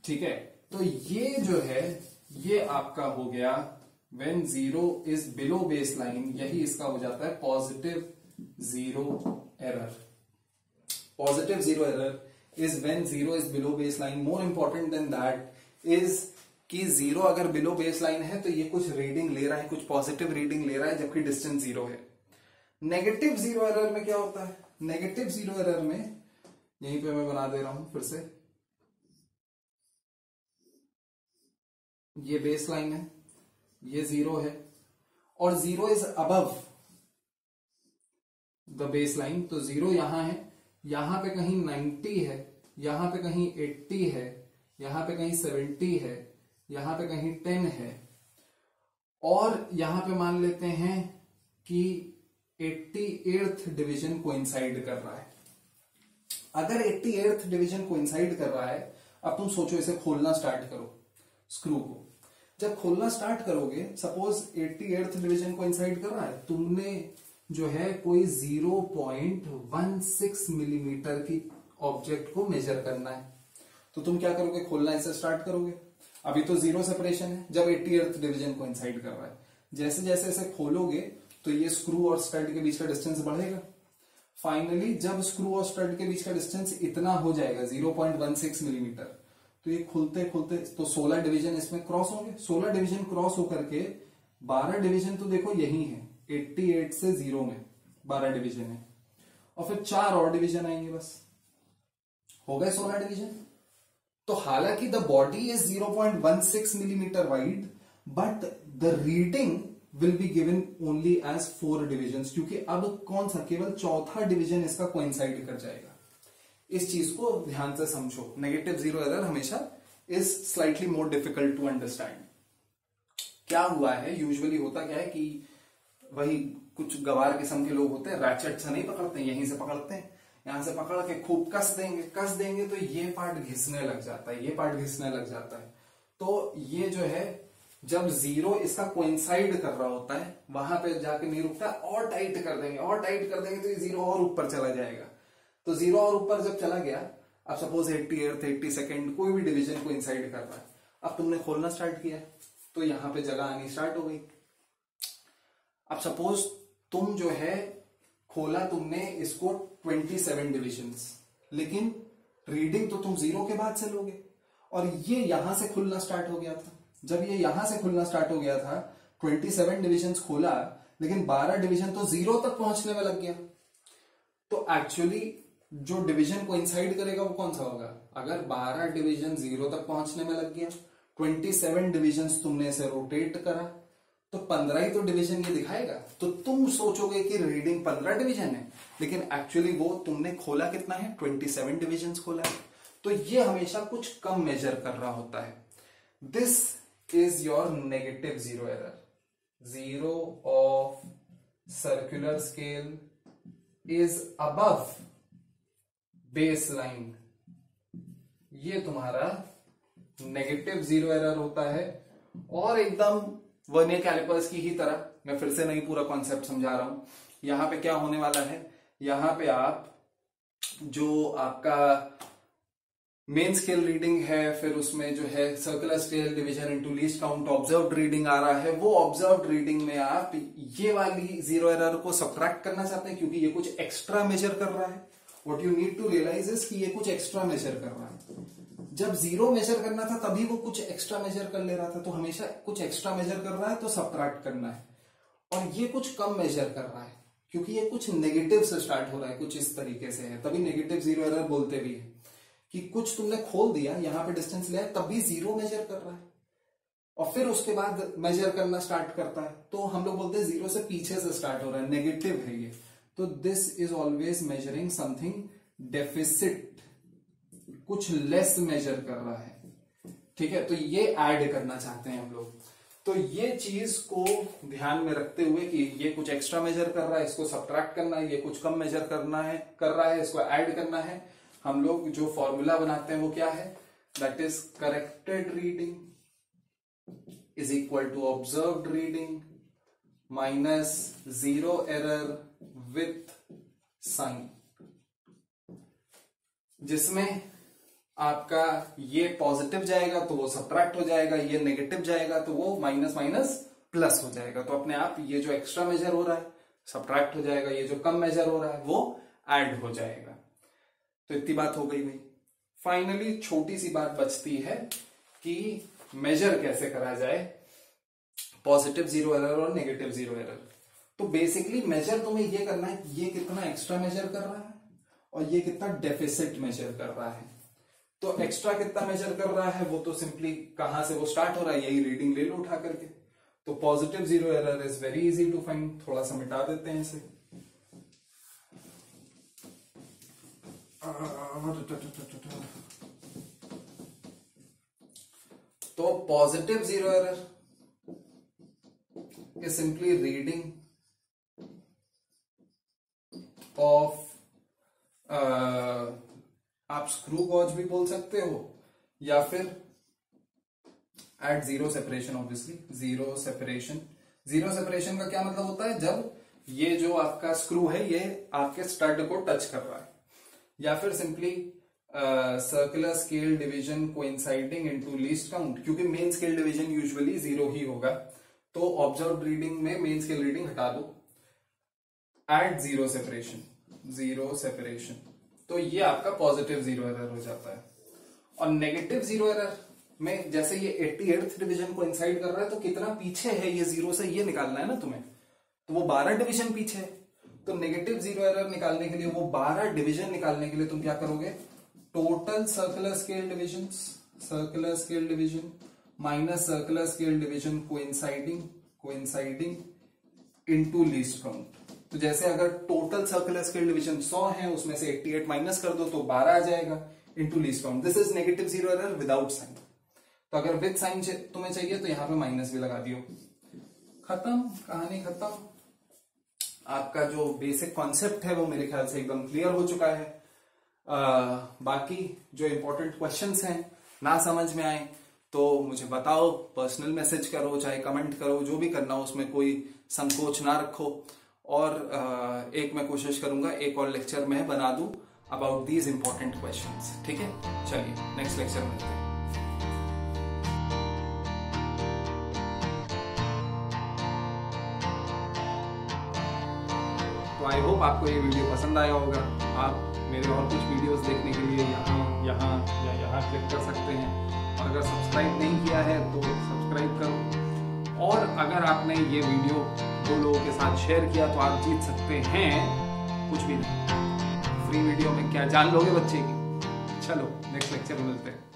ठीक है, तो ये जो है ये आपका हो गया when zero is below base line, यही इसका हो जाता है positive zero error. Positive zero error is when zero is below base line. More important than that is कि जीरो अगर बिलो बेस लाइन है तो ये कुछ रीडिंग ले रहा है, कुछ पॉजिटिव रीडिंग ले रहा है, जबकि डिस्टेंस जीरो है। नेगेटिव जीरो एरर में क्या होता है, नेगेटिव जीरो एरर में यहीं पे मैं बना दे रहा हूं फिर से, ये बेस लाइन है, ये जीरो है, और zero is above the base line, तो जीरो यहां है, यहां पे कहीं 90 है, यहां पे कहीं 80 है, यहां पे कहीं 70 है, यहां पे कहीं 10 है, और यहां पे मान लेते हैं कि 88th डिवीजन कोइंसाइड कर रहा है। अगर 88th डिवीजन कोइंसाइड कर रहा है, अब तुम सोचो इसे खोलना स्टार्ट करो स्क्रू को। जब खोलना स्टार्ट करोगे, सपोज 88th डिवीजन कोइंसाइड कर रहा है, तुमने जो है कोई 0.16 मिलीमीटर की ऑब्जेक्ट को मेजर करना है, तो तुम क्या करोगे, खोलना इसे स्टार्ट करोगे। अभी तो जीरो सेपरेशन है, जब 80th डिवीजन कोइंसाइड कर रहा है, जैसे जैसे इसे खोलोगे तो ये स्क्रू और स्टड के बीच का डिस्टेंस बढ़ेगा। फाइनली जब स्क्रू और स्टड के बीच का डिस्टेंस इतना हो जाएगा 0.16 मिलीमीटर, तो ये खुलते खुलते तो 16 डिवीजन इसमें क्रॉस होंगे। 16 डिवीजन क्रॉस होकर के 12 डिवीजन तो देखो यही है, 88 से 0 में 12 डिवीजन है, और फिर 4 और डिवीजन आएंगे, बस हो गए 16 डिवीजन। तो हालांकि the body is 0.16 millimetre wide, but the reading will be given only as 4 divisions, क्योंकि अब कौन सा, केवल चौथा डिवीजन इसका कोइंसाइड कर जाएगा। इस चीज को ध्यान से समझो, नेगेटिव जीरो एरर हमेशा is slightly more difficult to understand. क्या हुआ है, यूजुअली होता क्या है कि वही कुछ गवार किस्म के लोग होते हैं, रैचेट से नहीं पकड़ते हैं, यहीं से पकड़ते हैं, यहां से पकड़ के खूब कस देंगे तो ये पार्ट घिसने लग जाता है, ये पार्ट घिसने लग जाता है। तो ये जो है जब जीरो इसका कोइंसाइड कर रहा होता है वहां पे जाके नहीं रुकता, और टाइट कर देंगे और टाइट कर देंगे तो ये जीरो और ऊपर चला जाएगा। तो जीरो और ऊपर जब चला गया, अब सपोज 88th 82nd कोई भी डिवीजन कोइंसाइड कर रहा है, अब तुमने खोलना स्टार्ट किया तो यहां पे जगह आनी स्टार्ट हो गई। अब सपोज तुम जो है खोला तुमने इसको 27 डिविजन्स, लेकिन रीडिंग तो तुम जीरो के बाद से लोगे, और ये यहां से खुलना स्टार्ट हो गया था। जब ये यहां से खुलना स्टार्ट हो गया था 27 डिविजन्स खोला, लेकिन 12 डिवीजन तो जीरो तक पहुंचने में लग गया। तो एक्चुअली जो डिवीजन कोइंसाइड करेगा वो कौन सा होगा? अगर 12 डिवीजन जीरो तक पहुंचने में लग गया, 27 डिविजन्स तुमने इसे रोटेट करा, तो 15 ही तो डिवीजन ये दिखाएगा। तो तुम सोचोगे कि रीडिंग 15 डिवीजन है, लेकिन एक्चुअली वो तुमने खोला कितना है? 27 डिवीजन खोला है। तो ये हमेशा कुछ कम मेजर कर रहा होता है। This is your negative zero error. Zero of circular scale is above base line, ये तुम्हारा नेगेटिव जीरो एरर होता है। और एकदम वर्नियर कैलिपर्स की ही तरह, मैं फिर से नहीं पूरा कॉन्सेप्ट समझा रहा हूं। यहां पे क्या होने वाला है, यहां पे आप जो आपका मेन स्केल रीडिंग है, फिर उसमें जो है circular scale division into least count observed reading आ रहा है, वो ऑब्जर्व्ड रीडिंग में आप ये वाली जीरो एरर को सब्ट्रैक्ट करना चाहते हैं, क्योंकि ये कुछ एक्स्ट्रा मेजर कर रहा है। What you need to realise is कि ये कुछ एक्स्ट्रा मेजर कर रहा है। जब जीरो मेजर करना था तभी वो कुछ एक्स्ट्रा मेजर कर ले रहा था, तो हमेशा कुछ एक्स्ट्रा मेजर कर रहा है तो सब्ट्रैक्ट करना है। और ये कुछ कम मेजर कर रहा है क्योंकि ये कुछ नेगेटिव से स्टार्ट हो रहा है, कुछ इस तरीके से है, तभी नेगेटिव जीरो एरर बोलते भी है कि कुछ तुमने खोल दिया, यहां पे डिस्टेंस लिया, तभी जीरो मेजर कर रहा है और फिर उसके बाद मेजर करना स्टार्ट करता है, तो हम लोग बोलते हैं जीरो से पीछे से स्टार्ट हो रहा है, नेगेटिव है ये। तो this is always measuring something deficit, कुछ लेस मेजर कर रहा है। ठीक है, तो ये ऐड करना चाहते हैं हम लोग। तो ये चीज को ध्यान में रखते हुए कि ये कुछ एक्स्ट्रा मेजर कर रहा है, इसको सब्ट्रैक्ट करना है, ये कुछ कम मेजर कर रहा है, इसको ऐड करना है। हम लोग जो फॉर्मूला बनाते हैं वो क्या है? That is corrected reading is equal to observed reading minus zero error with sign, जिसमें आपका ये पॉजिटिव जाएगा तो वो सब्ट्रैक्ट हो जाएगा, ये नेगेटिव जाएगा तो वो माइनस माइनस प्लस हो जाएगा। तो अपने आप ये जो एक्स्ट्रा मेजर हो रहा है सब्ट्रैक्ट हो जाएगा, ये जो कम मेजर हो रहा है वो ऐड हो जाएगा। तो इतनी बात हो गई भाई। फाइनली छोटी सी बात बचती है कि मेजर कैसे करा जाए पॉजिटिव जीरो एरर और नेगेटिव जीरो एरर। तो बेसिकली मेजर तुम्हें ये करना है, ये कितना एक्स्ट्रा मेजर कर रहा है और ये कितना डेफिसिट मेजर कर रहा है। तो एक्स्ट्रा कितना मेजर कर रहा है वो तो सिंपली कहां से वो स्टार्ट हो रहा है, यही रीडिंग ले लो उठा करके। तो positive zero error is very easy to find. थोड़ा सा मिटा देते हैं इसे। तो positive zero error is simply reading of आप स्क्रू गॉज भी बोल सकते हो या फिर at zero separation. Obviously zero separation, zero separation का क्या मतलब होता है? जब ये जो आपका स्क्रू है ये आपके स्टड को टच कर रहा है, या फिर simply circular scale division coinciding into least count, क्योंकि main scale division usually zero ही होगा। तो ऑब्जर्व रीडिंग में मेन स्केल रीडिंग हटा दो, at zero separation, zero separation, तो ये आपका पॉजिटिव जीरो एरर हो जाता है। और नेगेटिव जीरो एरर में जैसे ये 88th डिवीजन को इंसाइड कर रहा है, तो कितना पीछे है ये जीरो से ये निकालना है ना तुम्हें, तो वो 12 डिवीजन पीछे है। तो नेगेटिव जीरो एरर निकालने के लिए, वो 12 डिवीजन निकालने के लिए तुम क्या करोगे? Total circular scale division, circular scale division minus circular scale division coinciding into least count. तो जैसे अगर टोटल सर्कुलर स्केल डिवीजन 100 है, उसमें से 88 माइनस कर दो तो 12 आ जाएगा into least count. This is negative zero error without sign. तो अगर विद साइन तुम्हें चाहिए तो यहां पे माइनस भी लगा दियो, खत्म, कहानी खत्म। आपका जो बेसिक कॉन्सेप्ट है वो मेरे ख्याल से एकदम क्लियर हो चुका है। बाकी जो इंपॉर्टेंट क्वेश्चंस हैं ना समझ में आए तो मुझे बताओ, पर्सनल मैसेज करो, चाहे कमेंट करो, जो भी करना हो उसमें कोई संकोच ना रखो। और एक मैं कोशिश करूंगा एक और लेक्चर मैं बना दूं अबाउट दीज इंपॉर्टेंट क्वेश्चंस। ठीक है, चलिए नेक्स्ट लेक्चर में मिलते हैं। तो आई होप आपको ये वीडियो पसंद आया होगा। आप मेरे और कुछ वीडियोस देखने के लिए यहाँ क्लिक कर सकते हैं। और अगर सब्सक्राइब नहीं किया है तो सब्सक्राइब करो। और अगर आपने ये वीडियो 2 लोगों के साथ शेयर किया तो आप जीत सकते हैं कुछ भी नहीं, फ्री वीडियो में क्या जान लोगे बच्चे की। चलो नेक्स्ट लेक्चर में मिलते हैं।